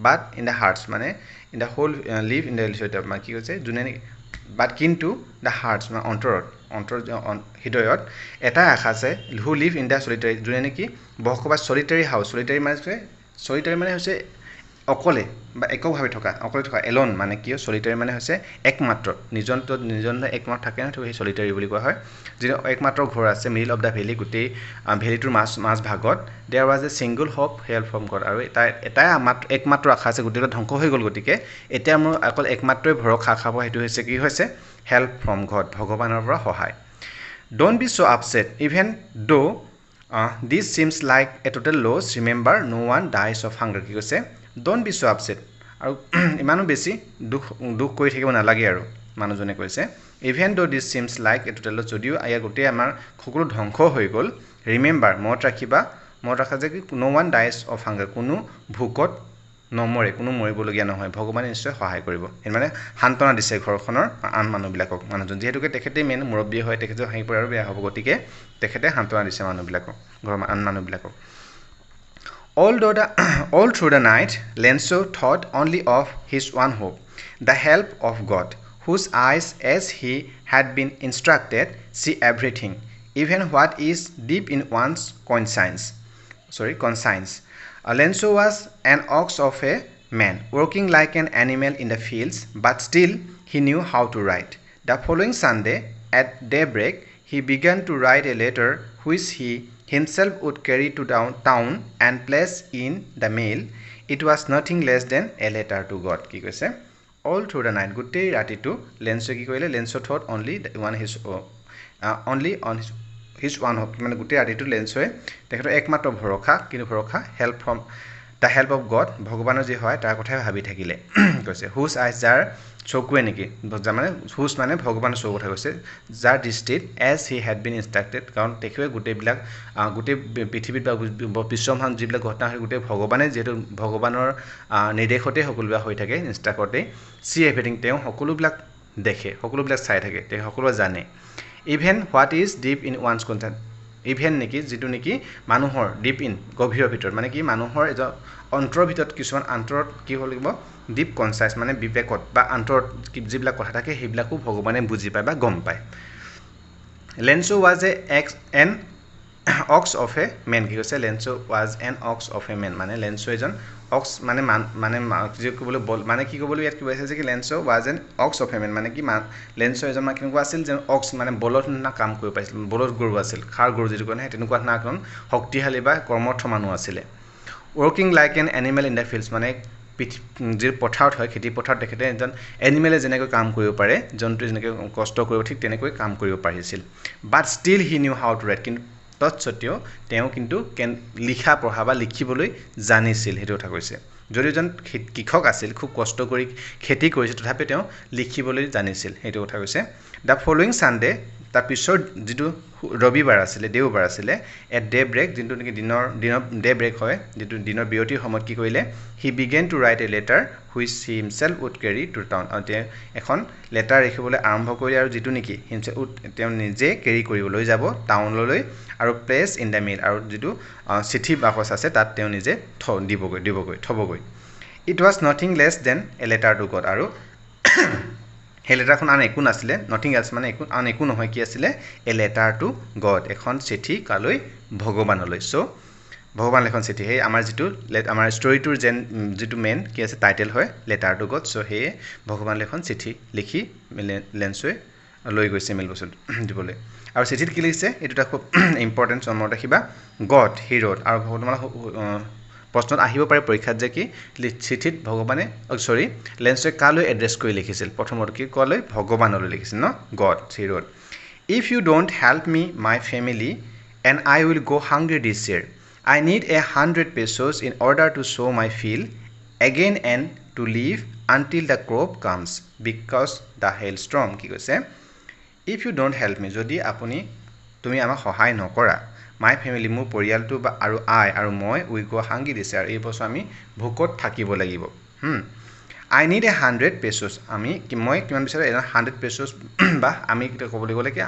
but in the hearts মানে in the whole live in the solitary মানে কি কৈছে জুনে but কিন্তু the hearts মানে অন্তৰ হৃদয়ত এটা আশা আছে who live in the solitary জুনে নেকি বহকবা solitary house solitary মানে হৈছে অকলে বা এককভাৱে থকা অকলে থকা এলন মানে কি সলিটাৰী মানে হৈছে একমাত্ৰ নিজন একমাত্ৰ থাকে না সেই সলিটাৰী বুলি কোৱা হয় যে একমাত্ৰ ঘৰ আছে মিডল অফ দা ভেলি গুটেই ভেলিটোৰ মাছ ভাগত there was a single hope help from God আৰু এটা একমাত্ৰ আশা আছে গুটেইটো ধ্বংস হৈ গল গতিকে এতিয়া মই অকল একমাত্ৰই ভৰসা খাব হেতু হৈছে কি হৈছে হেল্প ফ্ৰম গড ভগৱানৰ পৰা সহায় don't be so upset even though this seems like a total loss remember no one dies of hunger কি কৈছে don't be so upset আৰু ইমানো বেছি দুখ কৰি থাকিব নালাগে আৰু মানুহজনে কৈছে even though this seems like a total loss যদিও আয়া গোটে আমাৰ সকলো ধ্বংস হৈ গল remember মনত ৰাখা যে no one dies of hunger কোনো ভোকত নমৰে কোনো মৰিবলগীয়া নহয় ভগৱানে নিশ্চয় সহায় কৰিব মানে হান্তনা দিছে ঘৰখনৰ আন মানুহবিলাকক মানুহজন যেহেতুকে তেখেতে মেন মুৰব্বী হয় তেখেতে হাঁহি পৰে আৰু বেয়া হ'ব গতিকে তেখেতে হান্তনা দিছে মানুহবিলাকক ঘৰৰ আন মানুহবিলাকক all through the night Lenso thought only of his one hope the help of God whose eyes as he had been instructed see everything even what is deep in one's conscience. Lenso was an ox of a man, working like an animal in the fields, but still he knew how to write. The following Sunday, at daybreak, he began to write a letter which he himself would carry to town and place in the mail. It was nothing less than a letter to God. কি কৈছে? All through the night, গোটেই ৰাতিটো লেন্সো কি কৰিলে? লেন্সো thought only on his one hope. মানে গোটেই ৰাতিটো লেন্সোৱে তেখেতৰ একমাত্ৰ ভৰসা, কিন্তু ভৰসা the help of God, ভগৱানৰ যি হয় তাৰ কথাই ভাবি থাকিলে। কৈছে whose eyes, যাৰ চকুৱে নেকি, মানে whose মানে ভগৱানৰ চকুৰ কথা কৈছে, যাৰ দৃষ্টিত as he had been instructed, কাৰণ তেখেতে গোটেইবিলাক গোটেই পৃথিৱীত বা বিশ্বব্ৰহ্মাণ্ড যিবিলাক ঘটনা হয় গোটেই ভগৱানে যিহেতু ভগৱানৰ নিৰ্দেশতে সকলোবিলাক হৈ থাকে, ইনষ্ট্ৰাকতে see everything, তেওঁ সকলোবিলাক দেখে, সকলোবিলাক চাই থাকে, তেওঁ সকলোৱে জানে। even what is deep in one's conscience, even নেকি যিটো নেকি মানুহৰ ডিপ ইন গভীৰৰ ভিতৰত, মানে কি মানুহৰ এজন অন্তৰৰ ভিতৰত কিছুমান অন্তৰত কি হ'ব লাগিব ডিপ কনসাইয়াছ, মানে বিবেকত বা অন্তৰত যিবিলাক কথা থাকে সেইবিলাকো ভগৱানে বুজি পায় বা গম পায়। Lencho was an ox of a man, কি কৈছে? Lencho was an ox of a man, মানে লেন্সো এজন অক্স মানে যি ক'বলৈ মানে কি ক'বলৈ ইয়াত কিবা আছে যে কি Lencho was an ox of a man, মানে কি লেন্সো এজন মানে কেনেকুৱা আছিল যে অক্স মানে বলদ না কাম কৰিব পাৰিছিল, বলদ গৰু আছিল, খাৰ গৰু যিটো কয় তেনেকুৱা না এখন শক্তিশালী বা কৰ্মঠ মানুহ আছিলে। Working like an animal in the fields, মানে যি পথাৰত হয় খেতি পথাৰত তেখেতে এজন এনিমেলে যেনেকৈ কাম কৰিব পাৰে, জন্তু যেনেকৈ কষ্ট কৰিব ঠিক তেনেকৈ কাম কৰিব পাৰিছিল। But still he knew how to write, কিন্তু তৎসত্বেও তেওঁ কিন্তু লিখা পঢ়া বা লিখিবলৈ জানিছিল, সেইটো কথা কৈছে। যদি এজন কৃষক আছিল, খুব কষ্ট কৰি খেতি কৰিছিল, তথাপি তেওঁ লিখিবলৈ জানিছিল, সেইটো কথা কৈছে। দ্য ফলোয়িং ছানডে, তাৰ পিছৰ যিটো ৰবিবাৰ আছিলে, দেওবাৰ আছিলে, এট ডে ব্ৰেক, যোনটো নেকি দিনৰ ডে ব্ৰেক হয়, যিটো দিনৰ বিৰতিৰ সময়ত কি কৰিলে? He began to write a letter which he himself would carry to town, তেওঁ এখন লেটাৰ লিখিবলৈ আৰম্ভ কৰিলে, আৰু যিটো নেকি তেওঁ নিজে কেৰি কৰিবলৈ যাব টাউনলৈ, আৰু প্লেচ ইন দ্য মেইল, আৰু যিটো চিঠি বাকচ আছে তাত তেওঁ নিজে থ'বগৈ। It was nothing less than a letter to God, আৰু সেই লেটাৰখন আন একো নাছিলে, নথিং এলছ মানে আন একো নহয়, কি আছিলে? এ লেটাৰ টু গড, এখন চিঠি কালৈ? ভগৱানলৈ। চ' ভগৱান এখন চিঠি, সেই আমাৰ যিটো আমাৰ ষ্টৰিটোৰ যিটো মেইন কি আছে টাইটেল হয় লেটাৰ টু গড। চ' সেয়ে ভগৱানলৈ এখন চিঠি লিখি লেন্সোৱে লৈ গৈছে মেইল বক্সত দিবলৈ। আৰু চিঠিত কি লিখিছে? এইটো এটা খুব ইম্পৰ্টেণ্ট, মনত ৰাখিবা। গড হি ৰোড, আৰু তোমালোক প্ৰশ্নত আহিব পাৰে পৰীক্ষাত যে কি চিঠিত ভগৱানে লেন্সোৱে কালৈ এড্ৰেছ কৰি লিখিছিল? প্ৰথমতে কি ক'লৈ? ভগৱানলৈ লিখিছিল ন, God he wrote. If you don't help me my family and I will go' hungry this year, I need 100 pesos in order to sow my field again and to live until the crop comes because the hailstorm, কি কৈছে? If you don't help me, যদি তুমি আমাক সহায় নকৰা, মাই family, মোৰ পৰিয়ালটো বা আৰু মই উই গ' হাংগ্ৰি দিছে, আৰু এই বছৰ আমি ভোকত থাকিব লাগিব। I need 100 pesos, মই কিমান বিচাৰোঁ? 100 pesos, বা আমি ক'বলৈ গ'লে কি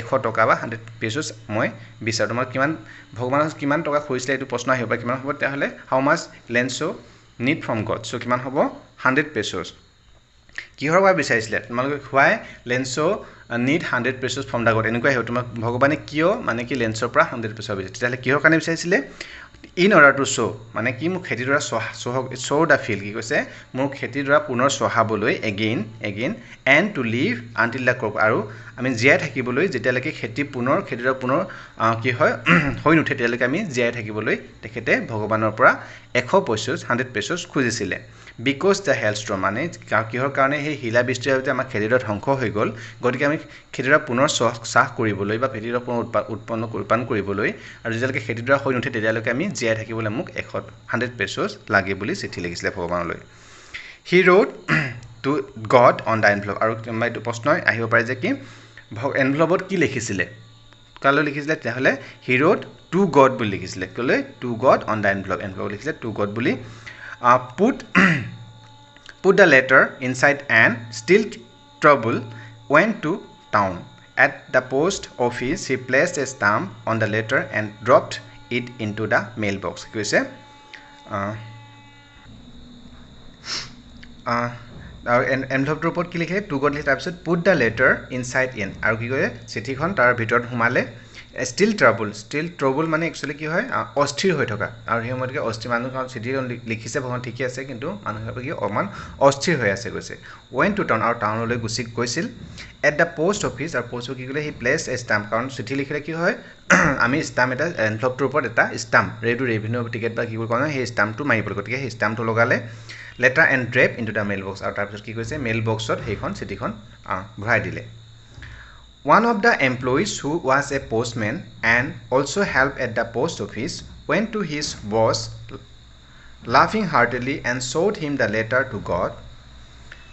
100 টকা বা 100 pesos মই বিচাৰোঁ। তোমাৰ কিমান ভগৱানক কিমান টকা খুজিছিলে এইটো প্ৰশ্ন আহিব পাৰে, কিমান হ'ব তেতিয়াহ'লে? How much Lencho need from God, so' কিমান হ'ব? 100 pesos। কিহৰ বাবে বিচাৰিছিলে তোমালোকে? Why Lencho need 100 pesos from the God, এনেকুৱাই হ'ব। তোমাক ভগৱানে কিয় মানে কি লেন্সৰ পৰা 100 pesos বিচাৰিছে, তেতিয়াহ'লে কিহৰ কাৰণে বিচাৰিছিলে? ইন অৰ্ডাৰ টু শ্ব', মানে কি মোৰ খেতিডৰা শ্ব' দ্য ফিল্ড, কি কৈছে? মোৰ খেতিডৰা পুনৰ চহাবলৈ, again and to live until the crop, আৰু আমি জীয়াই থাকিবলৈ, যেতিয়ালৈকে খেতিডৰা পুনৰ কি হয় হৈ নুঠে, তেতিয়ালৈকে আমি জীয়াই থাকিবলৈ তেখেতে ভগৱানৰ পৰা 100 pesos খুজিছিলে। বিকজ দ্য হেলষ্ট্ৰম, মানে কিহৰ কাৰণে? সেই শিলা বৃষ্টিৰ বাবে আমাৰ খেতিডৰা ধ্বংস হৈ গ'ল, গতিকে আমি খেতিডৰা পুনৰ চাহ কৰিবলৈ বা খেতিডৰা পুনৰ উৎপাদন কৰিবলৈ, আৰু যেতিয়ালৈকে খেতিডৰা হৈ নুঠে তেতিয়ালৈকে আমি জীয়াই থাকিবলৈ মোক 100 pesos লাগে বুলি চিঠি লিখিছিলে ভগৱানলৈ। He wrote to God on the envelope, আৰু এইটো প্ৰশ্ন আহিব পাৰে যে কি এনভেলপত কি লিখিছিলে, কালৈ লিখিছিলে? তেতিয়াহ'লে হি ৰোড টু গড বুলি লিখিছিলে, ক'লৈ? Two God on the envelope লিখিছিলে টু গড বুলি। Put the letter inside and still trouble went to town. At the post office, he placed a stamp on the letter and dropped it into the mailbox. কৈছে আৰু এনভেলপটোৰ ওপৰত কি লিখে? Two god লিখে, তাৰপিছত put the letter inside in, আৰু কি কৰে? চিঠিখন তাৰ ভিতৰত সোমালে। Still trouble মানে actually কি হয় অস্থিৰ হৈ থকা আৰু সেই সময়তকে অস্থিৰ মানুহ কাৰণ চিঠিখন লিখিছে ভগৱান ঠিকই আছে কিন্তু মানুহৰ কি অমান অস্থিৰ হৈ আছে কৈছে went to town আৰু টাউনলৈ গুচি গৈছিল at the post office আৰু পোষ্ট কি কৰিলে he placed a stamp কাৰণ চিঠি লিখিলে কি হয় আমি ষ্টাম্প এটা এনভলপটোৰ ওপৰত এটা ষ্টাম্প ৰেভিনিউ টিকেট বা কি কৰিব কাৰণে সেই ষ্টাম্পটো মাৰিব গতিকে সেই ষ্টাম্পটো লগালে letter and drap into the mailbox আৰু তাৰপিছত কি কৈছে মেইল বক্সত সেইখন চিঠিখন ভৰাই দিলে One of the employees who was a postman and also helped at the post office went to his boss laughing heartily and showed him the letter to God.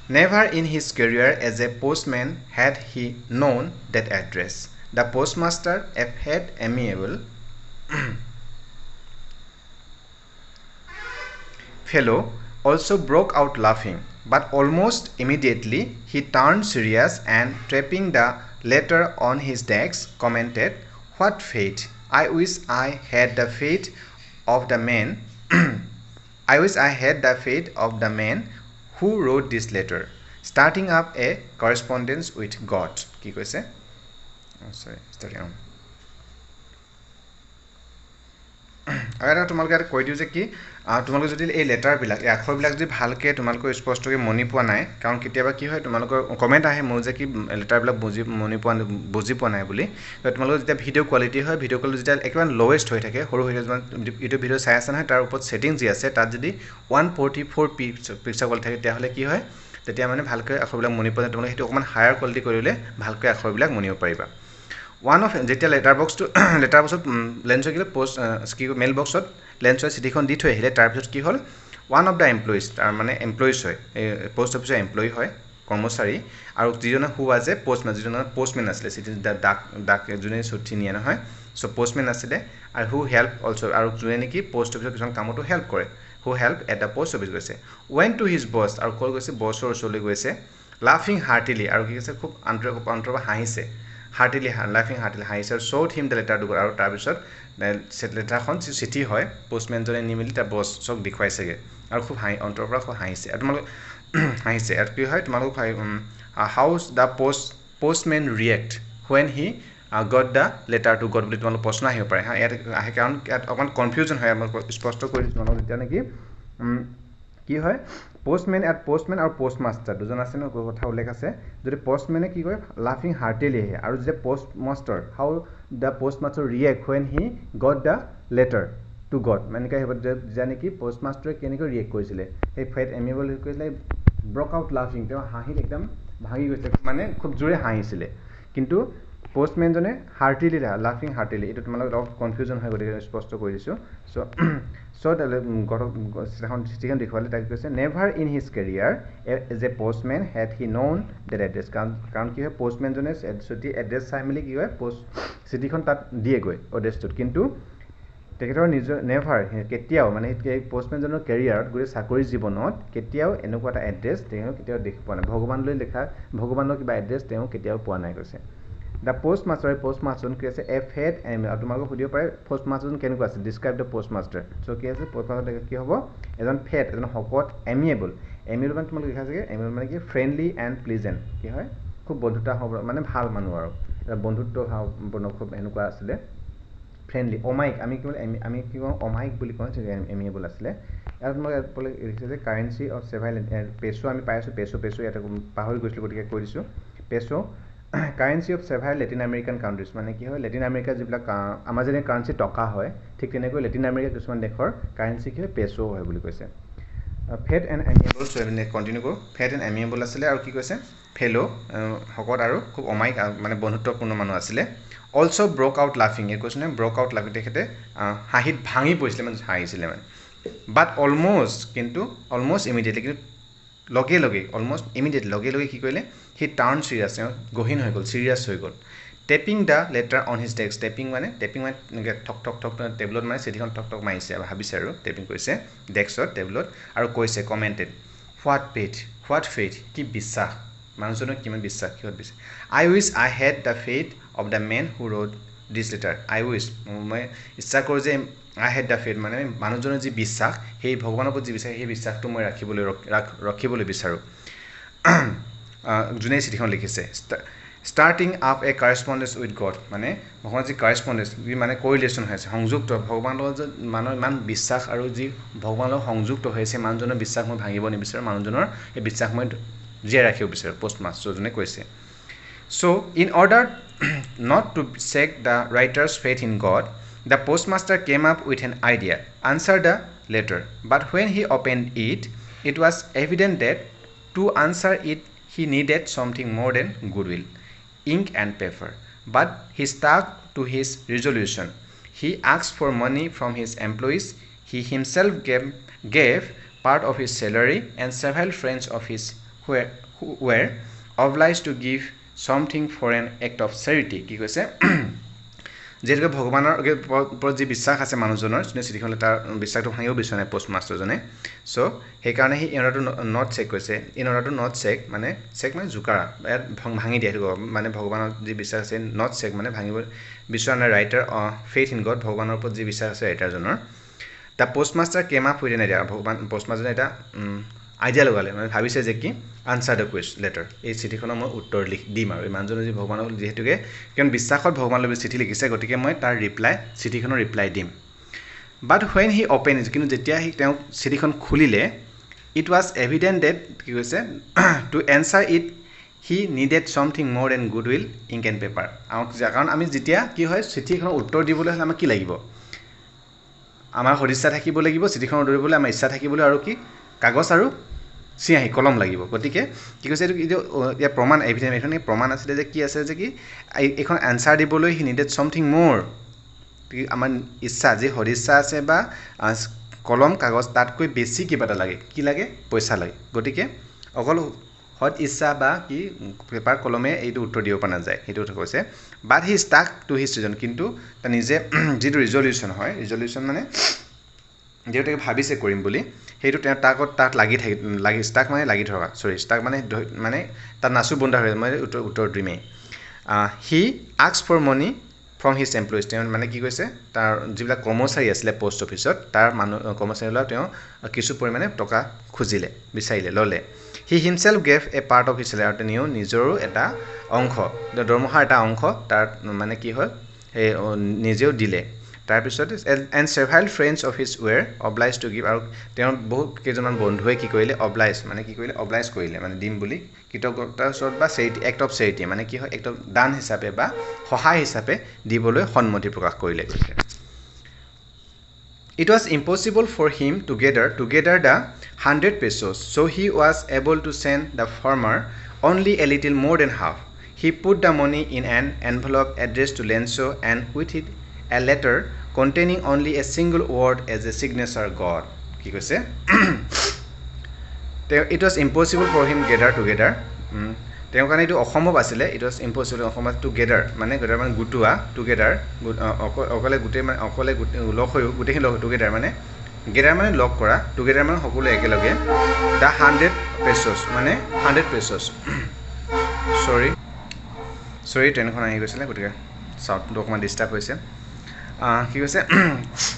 Never in his career as a postman had he known that address. The postmaster, a head amiable fellow, also broke out laughing, but almost immediately he turned serious and tapping the letter on his desk commented, "What fate! I wish I had the fate of the man. I wish I had the fate of the man who wrote this letter, starting up a correspondence with God." কি কৈছে? Sorry. আৰু এটা তোমালোকে কৈ দিওঁ যে কি তোমালোকে যদি এই লেটাৰবিলাক এই আখৰবিলাক যদি ভালকৈ তোমালোকৰ স্পষ্টকৈ মনি পোৱা নাই কাৰণ কেতিয়াবা কি হয় তোমালোকৰ কমেণ্ট আহে মোৰ যে কি লেটাৰবিলাক বুজি পোৱা নাই বুলি তোমালোকৰ যেতিয়া ভিডিঅ' কোৱালিটি হয় ভিডিঅ' কোৱালিটি যেতিয়া একেবাৰে লৱেষ্ট হৈ থাকে সৰু হৈ ইউটিউব ভিডিঅ' চাই আছে নহয় তাৰ ওপৰত ছেটিং যি আছে তাত যদি 144 পিক্সেল কোৱালিটি থাকে তেতিয়াহ'লে কি হয় তেতিয়া মানে ভালকৈ আখৰবিলাক মনি পোৱা যায় তোমালোকে সেইটো অকণমান হায়াৰ কোৱালিটি কৰিলে ভালকৈ আখৰবিলাক মনিব পাৰিবা One of যেতিয়া লেটাৰ বক্সত লেন্সৰ কি পোষ্ট কি মেইল বক্সত লেন্সৰ চিঠিখন দি থৈ আহিলে তাৰপিছত কি হ'ল ওৱান অফ দ্য এমপ্লয়িজ তাৰ মানে এমপ্লয়িজ হয় এই পোষ্ট অফিচৰ এমপ্লয়ি হয় কৰ্মচাৰী আৰু যিজনে হু ৱাজ এ পোষ্টমেন যিজনে পোষ্টমেন আছিলে চিঠি ডাক যোনে চিঠি নিয়ে নহয় চ' পোষ্টমেন আছিলে আৰু হু হেল্প অলছ' আৰু যোনে নেকি পোষ্ট অফিচৰ কিছুমান কামতো হেল্প কৰে হু help at the post office গৈছে ৱেন টু হিজ বছ আৰু ক'ল গৈছে বছৰ ওচৰলৈ গৈছে লাফিং হাৰ্টিলি আৰু কি কৈছে খুব অন্তৰৰ হাঁহিছে হাৰ্টিলি লাফিং হাৰ্টিলি হাঁহিছে আৰু showed him the letter to God আৰু তাৰপিছত লেটাৰখন চিঠি হয় পোষ্টমেনজনে নি মেলি তাৰ বছক দেখুৱাইছেগৈ আৰু খুব অন্তৰৰ পৰা খুব হাঁহিছে আৰু তোমালোক হাঁহিছে আৰু কি হয় তোমালোক house the postmen react when he got the letter to god বুলি তোমালোক প্ৰশ্ন আহিব পাৰে ইয়াত আহে কাৰণ ইয়াত অকণমান কনফিউজন হয় মই স্পষ্ট কৰি দিছোঁ তোমালোক যেতিয়া নেকি কি হয় পোষ্টমেন আৰু পোষ্টমাষ্টাৰ দুজন আছে ন কথা উল্লেখ আছে যদি পোষ্টমেনে কি কৰে লাফিং হাৰ্টিলি আহে আৰু যেতিয়া postmaster how the postmaster react when he got the letter to god মানে কি যেতিয়া নেকি পোষ্টমাষ্টাৰে কেনেকৈ ৰিয়েক্ট কৰিছিলে সেই ফেট এমিবল কৰিছিলে ব্ৰক আউট লাফিং তেওঁ হাঁহিত একদম ভাঙি গৈছে মানে খুব জোৰে হাঁহিছিলে কিন্তু পোষ্টমেনজনে হাৰ্টিলি লাফিং হাৰ্টিলি এইটো তোমালোক অলপ কনফিউজন হয় গতিকে স্পষ্ট কৰি দিছোঁ চিঠিখন দেখুৱালে তাক কৈছে never in his career as a postman had he known that address কাৰণ কি হয় পোষ্টমেনজনে যদি এড্ৰেছ চাই মেলি কি হয় চিঠিখন তাত দিয়েগৈ এড্ৰেছটোত কিন্তু তেখেতৰ নিজৰ নেভাৰ কেতিয়াও মানে এই পোষ্টমেনজনৰ কেৰিয়াৰত গোটেই চাকৰি জীৱনত কেতিয়াও এনেকুৱা এটা এড্ৰেছ তেওঁ কেতিয়াও দেখি পোৱা নাই ভগৱানলৈ লিখা ভগৱানৰ কিবা এড্ৰেছ তেওঁ কেতিয়াও পোৱা নাই কৈছে দ্য পোষ্টমাষ্টাৰ কি আছে এফ হেড এম আৰু তোমালোকক সুধিব পাৰে পোষ্টমাষ্টাৰজন কেনেকুৱা আছে ডিছক্ৰাইব দ্য পোষ্টমাষ্টাৰ চ' কি আছে পোষ্টমাষ্টাৰ কি হ'ব এজন শকত এমিয়েবল মানে তোমালোকে লিখা চাগে এমিয়েবল মানে কি ফ্ৰেণ্ডলি এণ্ড প্লিজেণ্ট কি হয় খুব বন্ধুতা হ'ব মানে ভাল মানুহ আৰু এটা বন্ধুত্ব ভাৱপূৰ্ণ খুব এনেকুৱা আছিলে ফ্ৰেণ্ডলি অমাইক আমি কি কওঁ অমাইক বুলি কওঁ এমিয়েবল আছিলে ইয়াত তোমালোকে লিখিছে যে কাৰেঞ্চি অফ চেভাইল পেছো আমি পাই আছোঁ পেছো ইয়াতে পাহৰি গৈছিলোঁ গতিকে কৈ দিছোঁ peso currency of several Latin American countries মানে কি হয় লেটিন আমেৰিকাৰ যিবিলাক আমাৰ যেনে কাৰেঞ্চি টকা হয় ঠিক তেনেকৈ লেটিন আমেৰিকাৰ কিছুমান দেশৰ কাৰেঞ্চি কি হয় পেছো হয় বুলি কৈছে ফেট এণ্ড এমিয়েবল কণ্টিনিউ কৰোঁ ফেট এণ্ড এমিয়েবল আছিলে আৰু কি কৈছে ফেলো শকত আৰু খুব অমায়িক মানে বন্ধুত্বপূৰ্ণ মানুহ আছিলে অলছ' ব্ৰক আউট লাফিং এই কৈছে নহয় ব্ৰক আউট লাফিং তেখেতে হাঁহিত ভাঙি পৰিছিলে মানে হাঁহিছিলে মানে বাট অলমষ্ট ইমিডিয়েটলি কিন্তু লগে লগে কি কৰিলে সি টাৰ্ণ চিৰিয়াছ তেওঁ গহীন হৈ গ'ল চিৰিয়াছ হৈ গ'ল tapping the letter on his desk tapping মানে এনেকৈ ঠক টেবুলত মানে চিঠিখন ঠক মাৰিছে ভাবিছে আৰু টেপিং কৰিছে ডেস্কত টেবুলত আৰু কৈছে কমেণ্টেড হোৱাট ফেইথ কি বিশ্বাস মানুহজনৰ কিমান বিশ্বাস কিহত বিশ্বাস I wish I had the faith of the man who wrote this letter I wish মই ইচ্ছা কৰোঁ যে আই হেড দ্য ফেইথ মানে মানুহজনৰ যি বিশ্বাস সেই ভগৱানৰ ওপৰত যি বিশ্বাস সেই বিশ্বাসটো মই ৰাখিবলৈ বিচাৰোঁ যোনে চিঠিখন লিখিছে starting up a correspondence with God মানে ভগৱানৰ যি correspondence মানে correlation হৈছে সংযুক্ত ভগৱানৰ লগত মানুহৰ ইমান বিশ্বাস আৰু যি ভগৱানৰ সংযুক্ত হৈছে মানুহজনৰ বিশ্বাস মই ভাঙিব নিবিচাৰো মানুহজনৰ এই বিশ্বাস মই জীয়াই ৰাখিব বিচাৰো পোষ্ট মাষ্টাৰজনে কৈছে so in order not to shake the writer's faith in God the postmaster came up with an idea answer the letter but when he opened it it was evident that to answer it he needed something more than goodwill ink and paper but he stuck to his resolution he asked for money from his employees he himself gave part of his salary and several friends of his who were obliged to give something for an act of charity কি কৈছে যেটো ভগৱানৰ ওপৰত যি বিশ্বাস আছে মানুহজনৰ চিঠিখনে তাৰ বিশ্বাসটো ভাঙিব বিচৰা নাই পোষ্ট মাষ্টাৰজনে সো সেই কাৰণে হি ইনঅৰ্ডাৰ টু নট চেক কৈছে ইনঅৰ্ডাৰ টু নট চেক মানে চেক মানে জুকাৰা ভাঙি দিয়া মানে ভগৱানৰ যি বিশ্বাস আছে নট চেক মানে ভাঙিব বিচৰা নাই ৰাইটাৰ ফেথ ইন গড ভগৱানৰ ওপৰত যি বিশ্বাস আছে ৰাইটাৰজনৰ the post master came up with an idea ভগৱান পোষ্ট মাষ্টাৰে এটা আইডিয়া লগালে মানে ভাবিছে যে কি আনসাৰ দ্য কুৱেশ্যন লেটাৰ এই চিঠিখনৰ মই উত্তৰ দিম আৰু মানুহজনে যি ভগৱানক যেহেতুকে কাৰণ বিশ্বাসত ভগৱানলৈ চিঠি লিখিছে গতিকে মই তাৰ ৰিপ্লাই চিঠিখনৰ ৰিপ্লাই দিম বাট when he opened it কিন্তু যেতিয়া তেওঁ চিঠিখন খুলিলে it was evident that কি কৈছে to answer it he needed something more than goodwill ink and paper কাৰণ আমি যেতিয়া কি হয় চিঠিখনৰ উত্তৰ দিবলৈ হলে আমাক কি লাগিব আমাৰ সদিচ্ছা থাকিব লাগিব চিঠিখনৰ উত্তৰ দিবলৈ আমাৰ ইচ্ছা থাকিবলৈ আৰু কি কাগজ আৰু সিয়াহি কলম লাগিব গতিকে কি কৈছে এইটো ইয়া প্ৰমাণ এভিডেন্স এখনে প্ৰমাণ আছে যে কি আছে যে কি এখন আনসাৰ দিবলৈ হি নিডেড সামথিং মোৰ আমাৰ ইচ্ছা যে হদিচ্ছা আছে বা কলম কাগজ তাতকৈ বেছি কিবা এটা লাগে কি লাগে পইচা লাগে গতিকে অকল হদ ইচ্ছা বা কি পেপাৰ কলমে এইটো উত্তৰ দিব পৰা নাযায় সেইটো কৈছে but he stuck to his reason কিন্তু তা নিজে যেটো ৰিজলিউশন হয় ৰিজলিউশন মানে যেটো ভাবিছে কৰিম বুলি হেতু তাক লাগি ষ্টাক মানে লাগি থকা সৰি ষ্টাক মানে তাৰ নাসু বন্ধা হয় মানে উত্তৰ দিমে he ask for money from his employees মানে কি কৈছে তাৰ যিবিলাক কৰ্মচাৰী আছিল পোষ্ট অফিসত তাৰ মানুহ কৰ্মচাৰীলৈ তেওঁ কিছু পৰিমাণে টকা খুজিলে বিচাৰিলে ললে he himself gave a part of his স্যালাৰি তেওঁ নিজৰো এটা অংশ দৰমহাৰ এটা অংশ তাৰ মানে কি হয় এই নিজেও দিলে তাৰ পিছত and several friends of his were obliged to give আৰু তেওঁ বহুত কেইজনমান বন্ধুৱে কি কৰিলে oblige মানে কি কৰিলে oblige কৰিলে মানে দিম বুলি কৃতজ্ঞতাৰ ওচৰত বা চেৰিটি এক্ট অফ চেৰিটি মানে কি হয় একটা দান হিচাপে বা সহায় হিচাপে দিবলৈ সন্মতি প্ৰকাশ কৰিলে It was impossible for him to gather the 100 pesos so he was able to send the farmer only a little more than half he put the money in an envelope addressed to Lenso and with it a letter containing only a single word as a signature God কি কৈছে it was impossible for him gather together তেওঁ কাৰণে এটো অসম্ভৱ আছিল it was impossible অসম্ভৱ together মানে gather মানে গুটুৱা together অকলে গুটে মানে অকলে লগ হৈ গুটেখিনি লগ together মানে gather মানে লগ কৰা together মানে সকলো একেলগে the 100 pesos মানে 100 pesos sorry ট্ৰেইনখন আহি গৈছিল গতিকে সাউন্ড অকমান ডিস্টাৰ্ব হৈছে কি কৈছে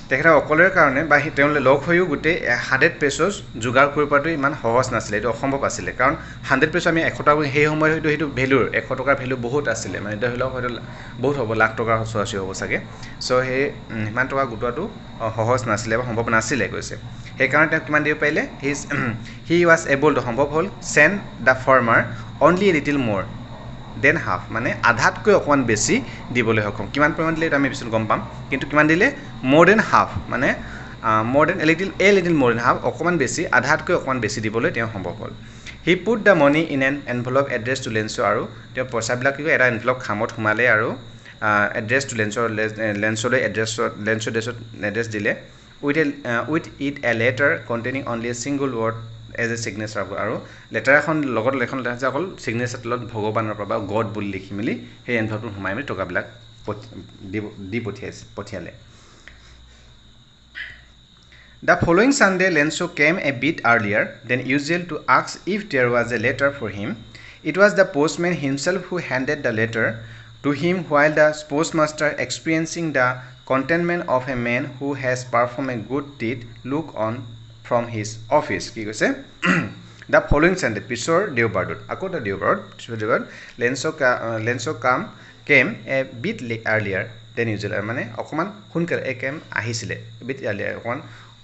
তেখেত অকলেৰ কাৰণে বা তেওঁলে লগ হৈও গুটে 100 পেছস জুগাৰ কৰিপাটো ইমান সহজ নাছিল এটো অসম্ভৱ আছিল কাৰণ 100 পেছ আমি 100 টকা সেই সময় হয়তো হেতু ভ্যালুৰ 100 টকাৰ ভ্যালু বহুত আছিল মানে এটা হলো হয়তো বহুত হ'ব লাখ টকাৰ সচৰাচি হ'ব সাগে সো হে ইমান টকা গুটোৱাটো সহজ নাছিল বা সম্ভৱ নাছিল কৈছে সেই কাৰণে তেওঁ কিমান দিব পাইলে he was able to সম্ভৱ হল send the farmer only a little more then half মানে আধাতকৈ অকমান বেছি দিবলৈ হকম কিমান পৰিমাণ দিলে আমি পিছত গম পাম কিন্তু কিমান দিলে more than half মানে more than a little more than half অকমান বেছি আধাতকৈ অকমান বেছি দিবলৈ তেওঁ সম্ভৱ হ'ল he put the money in an envelope addressed to Lenso আৰু তেওঁ পইচাবিলাক কি এটা envelope খামত হুমালে আৰু address to Lenso লৈ address দিলে with it a letter containing only a single word as a signature আৰু লেটাৰ এখন লগত লেখন লেখা আছে অকল সিগনেচাৰ তলত ভগৱানৰ পৰা বা গড বুলি লিখি মিলি সেই এনভলপটো হুমাই মিলি টকাবিলাক দি পঠিয়ালে The following Sunday Lenso came a bit earlier than usual to ask if there was a letter for him it was the postman himself who handed the letter to him while the postmaster experiencing the contentment of a man who has performed a good deed look on from his office কি কৈছে The following Sunday, পিছৰ দেওবাৰটোত আকৌ এটা দেওবাৰত পিছৰ দেওবাৰত লেন্সো came a bit earlier than usual মানে অকমান সোনকালে came আহিছিলে a bit earlier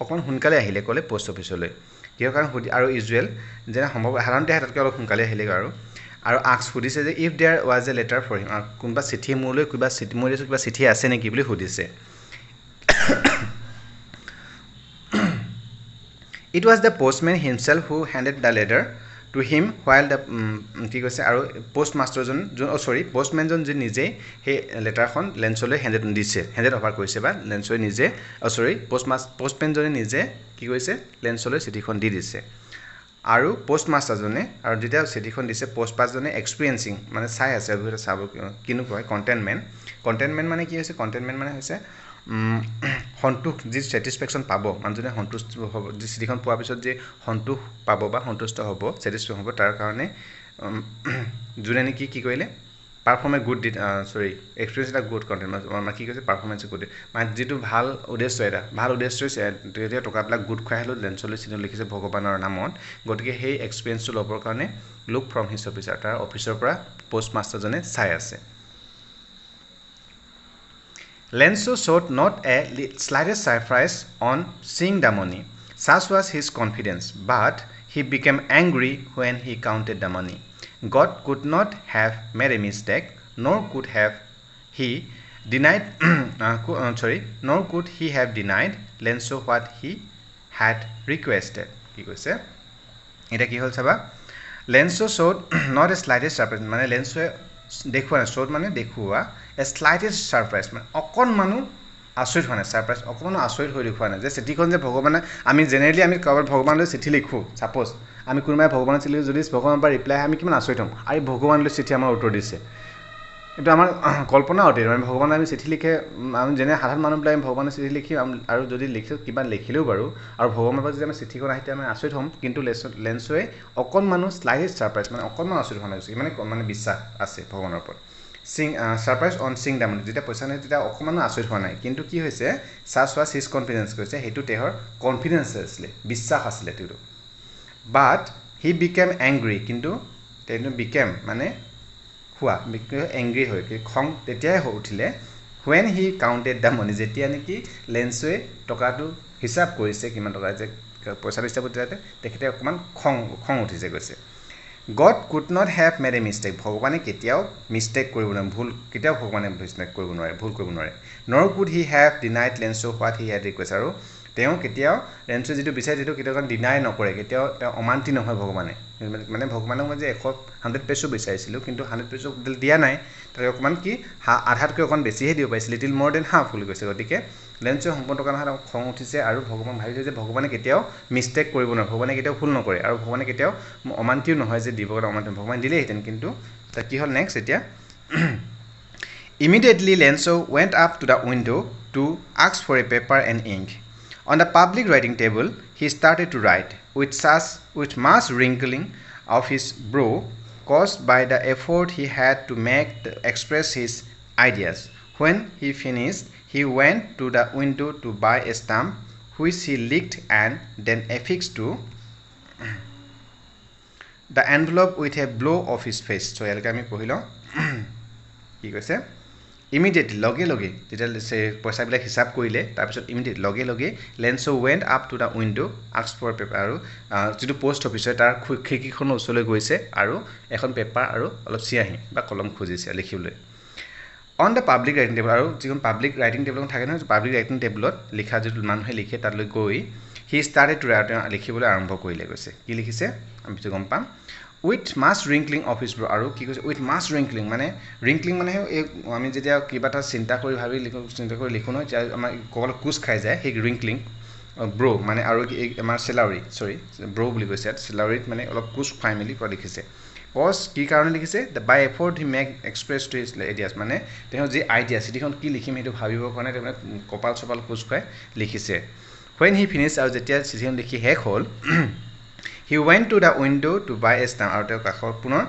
অকমান সোনকালে আহিলে ক'লে পোষ্ট অফিচলৈ কিয় কাৰণ আৰু ইউজুৱেল যেনে সম্ভৱ সাধাৰণতে হাততকৈ অলপ সোনকালে আহিলে আৰু আক্স সুধিছে যে if there was a letter for him কোনবা চিঠি মোলৈ কিবা চিঠি আছে নেকি বুলি সুধিছে It was the postman himself who handed the letter to him while the কি কৈছে আৰু পোষ্টমাষ্টাৰজন পোষ্টমেনজন যে নিজে সেই লেটাৰখন লেন্সলৈ হেণ্ডেড অফাৰ কৰিছে বা লেন্সলৈ নিজে পোষ্টমেনজনে নিজে কি কৈছে লেন্সলৈ চিঠিখন দি দিছে আৰু পোষ্টমাষ্টাৰজনে আৰু যেতিয়া চিঠিখন দিছে পোষ্টমাষ্টাৰজনে এক্সপেৰিয়েন্সিং মানে চাই আছে আৰু চাব কিনো কয় কন্টেইনমেন্ট মানে কি হৈছে কন্টেইনমেন্ট মানে হৈছে সন্তোষ যি স্যাটিসফ্যাকশন পাব মানুহজনে সন্তুষ্ট হ'ব যি চিঠিখন পোৱাৰ পিছত যে সন্তোষ পাব বা সন্তুষ্ট হ'ব স্যাটিসফাই হ'ব তাৰ কাৰণে জুনে নেকি কি কইলে পাৰফৰ্ম এ গুড এক্সপেৰিয়েন্স এটা গুড কন্টেন্ট মানে কি কৈছে পারফরমেন্স গুড মানে যেটো ভাল উদ্দেশ্য এটা ভাল উদ্দেশ্য তেতিয়া টকাবিলাক গুড খুৱাই হলো লেন্সলৈ চিঠি লিখিছে ভগৱানৰ নামত গতিকে সেই এক্সপেৰিয়েন্সটো লবৰ কাৰণে লুক ফ্ৰম হিজ অফিচাৰ তাৰ অফিচৰ পৰা পোষ্টমাষ্টাৰজনে চাই আছে Lenso showed not a slightest surprise on seeing the money. Such was his confidence, but he became angry when he counted the money. God could not have made a mistake, nor could he have denied Lenso what he had requested. কি কৈছে এটা কি হল চাবা Lenso showed not a slightest surprise মানে লেন্সোৱে দেখুৱা showed মানে দেখুৱা a slightest surprise মানে অকণমানো আচৰিত হোৱা নাই সাৰপ্ৰাইজ অকণমানো আচৰিত হৈ দেখুৱা নাই যে চিঠিখন যে ভগৱানে আমি জেনেৰেলি আমি কবৰ ভগৱানলৈ চিঠি লিখো সাপোজ আমি কোনোবাই ভগৱানৰ চিঠি যদি ভগৱানৰ পৰা ৰিপ্লাই আমি কিমান আচৰিত হ'ম আৰু ভগৱানলৈ চিঠি আমাৰ উত্তৰ দিছে এটা আমাৰ কল্পনা অতীত মানে ভগৱানে আমি চিঠি লিখে আমি যেনে সাধাৰণ মানুহবিলাক আমি ভগৱানৰ চিঠি লিখি আৰু যদি লিখো কিবা লিখিলেও বাৰু আৰু ভগৱানৰ পৰা যদি আমি চিঠিখন আহিতে আমি আচৰিত হ'ম কিন্তু লেন্সোৱে অকণমানো স্লাইটেষ্ট সাৰপ্ৰাইজ মানে অকণমান আচৰিত হোৱা নাই মানে বিশ্বাস আছে ভগৱানৰ ওপৰত surprise on seeing the money যেতিয়া পইচা নাই তেতিয়া অকমানো আচৰিত হোৱা নাই কিন্তু কি হৈছে such was his confidence কৈছে হেতু তেহৰ কনফিডেন্স আছিল বিশ্বাস আছিল তেটো but he became angry কিন্তু তেনো became মানে হুৱা angry হৈ কি খং তেতিয়াই হৈ উঠিলে when he counted the money যেতিয়া নেকি লেন্সোৱে টকাটো হিসাব কৰিছে কিমান টকা যে পইচা হিসাব দিতে তেখেতে অকমান খং উঠিছে কৈছে God could not have made a mistake. ভগৱানে কেতিয়াও মিস্টেক কৰিব নোৱাৰে ভুল কেতিয়াও ভগৱানে মিস্টেক কৰিব নোৱাৰে ভুল কৰিব নোৱাৰে nor could he have denied Lenso what he had requested আৰু তেওঁ কেতিয়াও লেন্সো যেটো বিচাৰে যেটো কেতিয়াও ডিনাই নকৰে কেতিয়াও অমান্তি নহয় ভগৱানে মানে ভগৱানক যে 100 পেজো বিচাৰিছিল কিন্তু 100 পেজো দিয়া নাই তাৰ অকমান কি আধাতকৈ অকন বেছিহে দিব পাইছিল লিটল মোৰ দেন হাফ বুলি কৈছে গতিকে লেন্সো সম্পূৰ্ণ কাৰণ খং উঠিছে আৰু ভগৱান ভাবিছে যে ভগৱানে কেতিয়াও মিস্টেক কৰিব নোৱাৰে ভগৱানে কেতিয়াও ভুল নকৰে আৰু ভগৱানে কেতিয়াও অমান্তিও নহয় যে দিব অমান্তি ভগৱান দিলে হেতেন কিন্তু তা কি হল নেক্সট এতিয়া Immediately Lenso went up to the window to ask for a paper and ink. On the public writing table, he started to write with much wrinkling of his brow caused by the effort he had to make to express his ideas. When he finished, he went to the window to buy a stamp, which he licked and then affixed to the envelope with a blow of his face. So, elke ami pohilo. Ki koise? Immediately, loge, যেতিয়া সে পইচাবিলাক হিসাব কৰিলে তাৰপিছত immediate লগে লেন্সো went up to the window asked for a paper আৰু যেটো post officer তাৰ খিৰিকীখন ওচৰলৈ গৈছে আৰু এখন পেপাৰ আৰু অলপ চিয়াহি বা কলম খুজিছে লিখিবলৈ on the public writing table আৰু যিখন পাব্লিক ৰাইটিং টেবুলখন থাকে নহয় পাব্লিক ৰাইটিং টেবুলত লিখা যেটো মানুহে লিখে তালৈ গৈ he started to write লিখিবলৈ আৰম্ভ কৰিলে গৈছে কি লিখিছে আমি তো গম পাম with much wrinkling of his brow আৰু কি কৈছে with much wrinkling মানে আমি যেতিয়া কিবাটা চিন্তা কৰি ভাবি লিখো নহয় যে আমাৰ কল কুছ খাই যায় হে wrinkling ব্ৰো মানে আৰু আমাৰ সেলাৰি ব্ৰো বুলি কৈছে সেলাৰিত মানে অলপ কুছ খাই মেলি পৰা লিখিছে কজ কি কাৰণে লিখিছে by effort he make express to his ideas মানে তেওঁ যে আইডিয়া চিঠিখন কি লিখিম হেতু ভাবিবৰ কাৰণে তেওঁ কপাল চপাল কুছ খাই লিখিছে when he finished আৰু যেতিয়া চিঠিখন লিখি শেষ হ'ল He went to the window to buy a stamp আৰু তেওঁ কাখৰ পুনৰ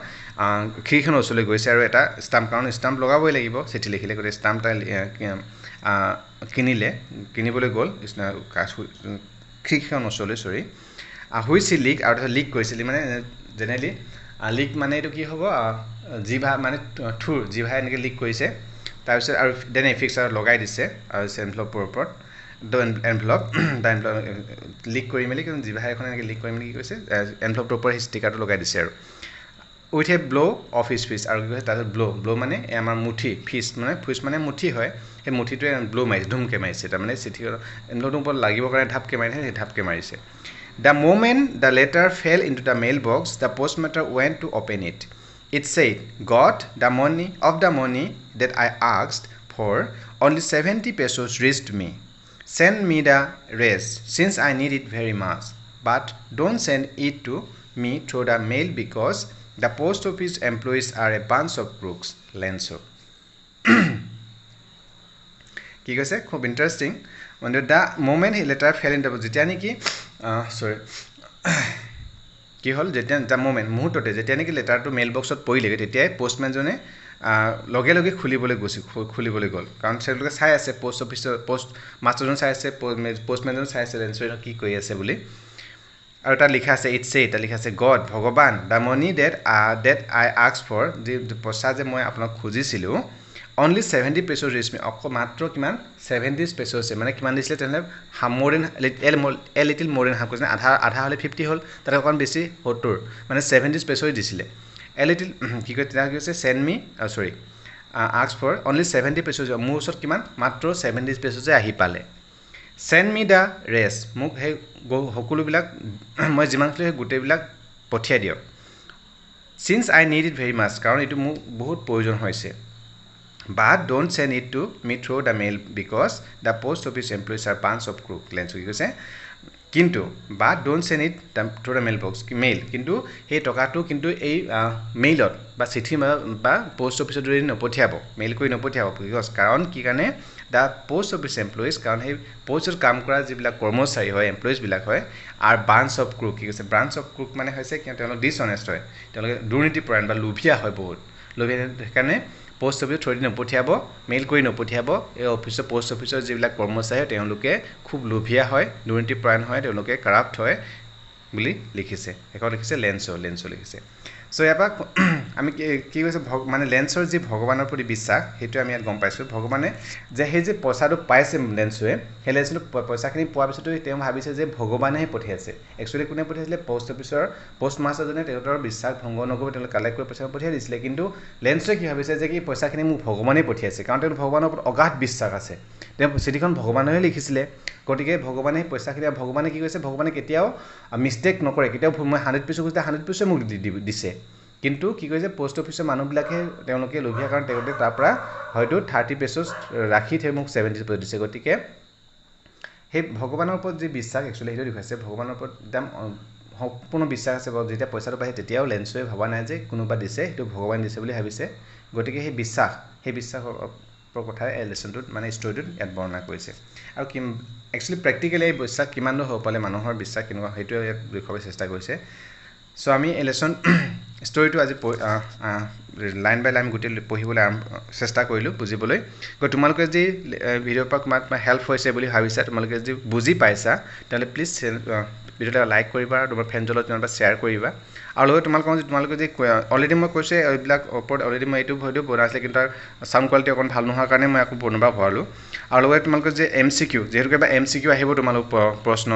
খিৰিকীখন ওচৰলৈ গৈছে আৰু এটা ষ্টাম্প কাৰণ ষ্টাম্প লগাবই লাগিব চিঠি লিখিলে গতে ষ্টাম্পটা কিনিবলৈ গ'ল খিৰিকীখন ওচৰলৈ হুইচ হি লিক আৰু লিক কৰিছিল মানে জেনেৰেলি লিক মানে এইটো কি হ'ব জিভা মানে থুৰ জিভাই এনেকৈ লিক কৰিছে তাৰপিছত আৰু দেন এফিক্সাৰ লগাই দিছে আৰু এনভেলপৰ ওপৰত এনভেলপ লিক কৰি মেলি কিন্তু জিভাই এখন এনেকৈ লিক কৰি মেলি কি কৰিছে এনভেলপটোৰ ওপৰত সেই ষ্টিকাৰটো লগাই দিছে আৰু with a blow' of his fist আৰু কি কৈছে তাৰপিছত ব্ল' মানে আমাৰ মুঠি ফিষ্ট মানে ফিষ্ট মানে মুঠি হয় সেই মুঠিটোৱে ব্ল' মাৰিছে ধুমকৈ মাৰিছে তাৰমানে চিঠি এনভেলপটোৰ ওপৰত লাগিবৰ কাৰণে ঢাপকৈ মাৰিছে সেই ঢাপকৈ মাৰিছে The moment the letter fell into the mailbox, the postmaster went to open it. It said, God, the money that I asked for, only 70 pesos reached me. Send me the rest, since I need it very much. But don't send it to me through the mail because the post office employees are a bunch of crooks. Lenso. কি কৈছে খুব interesting মানে the moment he letter fail in the যেতিয়া নেকি কি হ'ল যেতিয়া the moment মুহূৰ্ততে যেতিয়া নেকি লেটাৰটো মেইল বক্সত পৰিলেগৈ তেতিয়াই পোষ্টমেনজনে লগে লগে খুলিবলৈ গ'ল কাৰণ তেওঁলোকে চাই আছে পোষ্ট অফিচৰ পোষ্ট মাষ্টাৰজন চাই আছে পোষ্টমেনজন চাই আছে লেন্সৰ কি কৰি আছে বুলি আৰু তাত লিখা আছে এটা লিখা আছে গড ভগৱান the money that I ask for যি পইচা যে মই আপোনাক খুজিছিলোঁ only 70 pesos reached me মাত্ৰ কিমান 70 pesos মানে কিমান দিছিলে তেনেহ'লে more than a little more than half কৈছে আধা হ'লে 50 হ'ল তাতে অকণ বেছি 70 মানে 70 pesos দিছিলে a little কি কয় তেতিয়া কি হৈছে send me ask for only 70 pesos মোৰ ওচৰত কিমান মাত্ৰ 70 pesos আহি পালে send me the rest মোক সেই সকলোবিলাক মই যিমান সেই গোটেইবিলাক পঠিয়াই দিয়ক since I need it very much কাৰণ এইটো মোক বহুত প্ৰয়োজন হৈছে But don't send it to me through the mail because the post office employees are bunch of crooks. Lenso কি কৈছে কিন্তু but don't send it through the mail box mail কিন্তু সেই টকাটো কিন্তু এই মেইলত বা চিঠি বা পোষ্ট অফিচৰ জৰিয়তে নপঠিয়াব মেইল কৰি নপঠিয়াব বিকজ কাৰণ কি কাৰণে দ্য পোষ্ট অফিচ এমপ্লয়িজ কাৰণ সেই পোষ্টত কাম কৰা যিবিলাক কৰ্মচাৰী হয় এমপ্লয়িজবিলাক হয় আৰু ব্ৰাঞ্চ অফ ক্ৰুক কি কৈছে ব্ৰাঞ্চ অফ ক্ৰুক মানে হৈছে তেওঁলোক ডিছঅনেষ্ট হয় তেওঁলোকে দুৰ্নীতিপৰায়ণ বা লোভীয়া হয় বহুত লোভীয়া সেইকাৰণে পোষ্ট অফিচ থৈ দি নপঠিয়াব মেইল কৰি নপঠিয়াব এই অফিচৰ পোষ্ট অফিচৰ যিবিলাক কৰ্মচাৰী তেওঁলোকে খুব লোভীয়া হয় দুৰ্নীতিপৰায়ণ হয় তেওঁলোকে কাৰাপ্ট হয় বুলি লিখিছে এখন লিখিছে লেন্সো লিখিছে সো ইয়াৰ পৰা আমি কি কৈছে মানে লেন্সৰ যি ভগৱানৰ প্ৰতি বিশ্বাস সেইটো আমি ইয়াত গম পাইছোঁ ভগৱানে যে সেই যে পইচাটো পাইছে লেন্সোৱে সেই লেন্সটো পইচাখিনি পোৱাৰ পিছতো তেওঁ ভাবিছে যে ভগৱানেহে পঠিয়াইছে একচুৱেলি কোনে পঠিয়াইছিলে পোষ্ট অফিচৰ পোষ্ট মাষ্টাৰজনে তেওঁলোকৰ বিশ্বাস ভংগ নকৰি তেওঁলোকে কালেক্ট কৰি পইচা পঠিয়াই দিছিলে কিন্তু লেন্সোৱে কি ভাবিছে যে কি পইচাখিনি মোক ভগৱানেই পঠিয়াইছে কাৰণ তেওঁ ভগৱানৰ ওপৰত অগাধ বিশ্বাস আছে তেওঁ চিঠিখন ভগৱানেহে লিখিছিলে গতিকে ভগৱানে পইচাখিনি ভগৱানে কি কৈছে ভগৱানে কেতিয়াও মিষ্টেক নকৰে কেতিয়াও মই 100 খুজিলে 100 মোক দিছে কিন্তু কি কৈছে পোষ্ট অফিচৰ মানুহবিলাকে তেওঁলোকে লোভীয়া কাৰণ তেওঁলোকে তাৰ পৰা হয়তো 30 pesos ৰাখি থৈ মোক 70 pesos দিছে গতিকে সেই ভগৱানৰ ওপৰত যি বিশ্বাস একচুৱেলি সেইটো দেখুৱাইছে ভগৱানৰ ওপৰত একদম সম্পূৰ্ণ বিশ্বাস আছে যেতিয়া পইচাটো পাইছে তেতিয়াও লেন্সোৱে ভবা নাই যে কোনোবা দিছে সেইটো ভগৱান দিছে বুলি ভাবিছে গতিকে সেই বিশ্বাসৰ কথাই এই লেছনটোত মানে ষ্টৰিটোত ইয়াত বৰ্ণনা কৰিছে আৰু একচুৱেলি প্ৰেক্টিকেলি এই বিশ্বাস কিমান দূৰ হ'ব পালে মানুহৰ বিশ্বাস কেনেকুৱা সেইটোৱে ইয়াত দেখুৱাবলৈ চেষ্টা কৰিছে সো আমি এই লেছন ষ্টৰিটো আজি লাইন বাই লাইন গোটেই পঢ়িবলৈ চেষ্টা কৰিলোঁ বুজিবলৈ গতিকে তোমালোকে যদি ভিডিঅ'ৰ পৰা কিমান হেল্প হৈছে বুলি ভাবিছা তোমালোকে যদি বুজি পাইছা তেতিয়াহ'লে প্লিজ ভিডিঅ'টো লাইক কৰিবা আৰু তোমাৰ ফ্ৰেণ্ডৰ লগত তোমালোকে শ্বেয়াৰ কৰিবা আৰু লগতে তোমালোকে যে অলৰেডি মই কৈছোঁ এইবিলাক ওপৰত অলৰেডি মই এইটো ভিডিঅ' বনাইছিলোঁ কিন্তু তাৰ চাউণ্ড কোৱালিটি অকণ ভাল নোহোৱাৰ কাৰণে মই আকৌ পুনৰবাৰ ভৰালোঁ আৰু লগতে তোমালোকে যে MCQ যিহেতু কিবা MCQ আহিব তোমালোক প্ৰশ্ন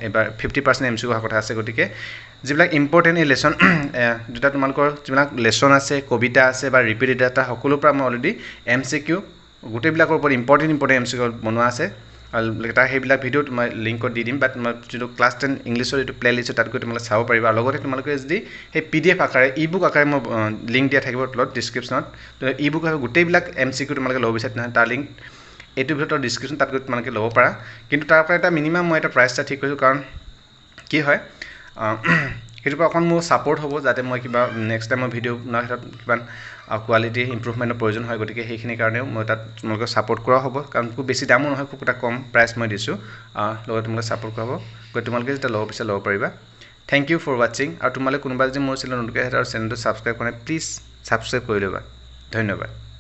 এবাৰ 50% MCQ অহাৰ কথা আছে গতিকে যিবিলাক ইম্পৰ্টেণ্ট এই লেছন দুটা তোমালোকৰ যিবিলাক লেছন আছে কবিতা আছে বা ৰিপিটেড ডাটা সকলোৰ পৰা মই অলৰেডি MCQ গোটেইবিলাকৰ ওপৰত ইম্পৰ্টেণ্ট MCQ বনোৱা আছে আৰু তাৰ সেইবিলাক ভিডিঅ' মই লিংকত দি দিম বাট মই যিটো ক্লাছ 10 ইংলিছৰ এইটো প্লে লিষ্টত তাত গৈ তোমালোকে চাব পাৰিবা আৰু লগতে তোমালোকে যদি সেই PDF আকাৰে ইবুক আকাৰে মই লিংক দিয়া থাকিব তলত ডিছক্ৰিপশ্যনত ইবুক আকাৰে গোটেইবিলাক MCQ তোমালোকে ল'ব বিচাৰে তেনেহ'লে তাৰ লিংক এইটো ভিডিঅ'ৰ ডিছক্ৰিপশ্যন তাত গৈ তোমালোকে ল'ব পাৰা কিন্তু তাৰ পৰা এটা মিনিমাম মই এটা প্ৰাইচ এটা ঠিক কৰিছোঁ কাৰণ কি হয় সেইটোৰ পৰা অকণ মোৰ ছাপৰ্ট হ'ব যাতে মই কিবা নেক্সট টাইম মই ভিডিঅ' বনোৱাৰ ক্ষেত্ৰত কিমান কোৱালিটি ইম্প্ৰুভমেণ্টৰ প্ৰয়োজন হয় গতিকে সেইখিনিৰ কাৰণেও মই তাত তোমালোকক ছাপৰ্ট কৰা হ'ব কাৰণ খুব বেছি দামো নহয় খুব এটা কম প্ৰাইচ মই দিছোঁ লগত তোমালোকে ছাপৰ্ট কৰা হ'ব গতিকে তোমালোকে যেতিয়া ল'ব বিচাৰে ল'ব পাৰিবা থেংক ইউ ফৰ ৱাচিং আৰু তোমালোকে কোনোবা যদি মোৰ চেনেল নতুনকৈ আহে আৰু চেনেলটো ছাবস্ক্ৰাইব কৰে প্লিজ ছাবস্ক্ৰাইব কৰি ল'বা ধন্যবাদ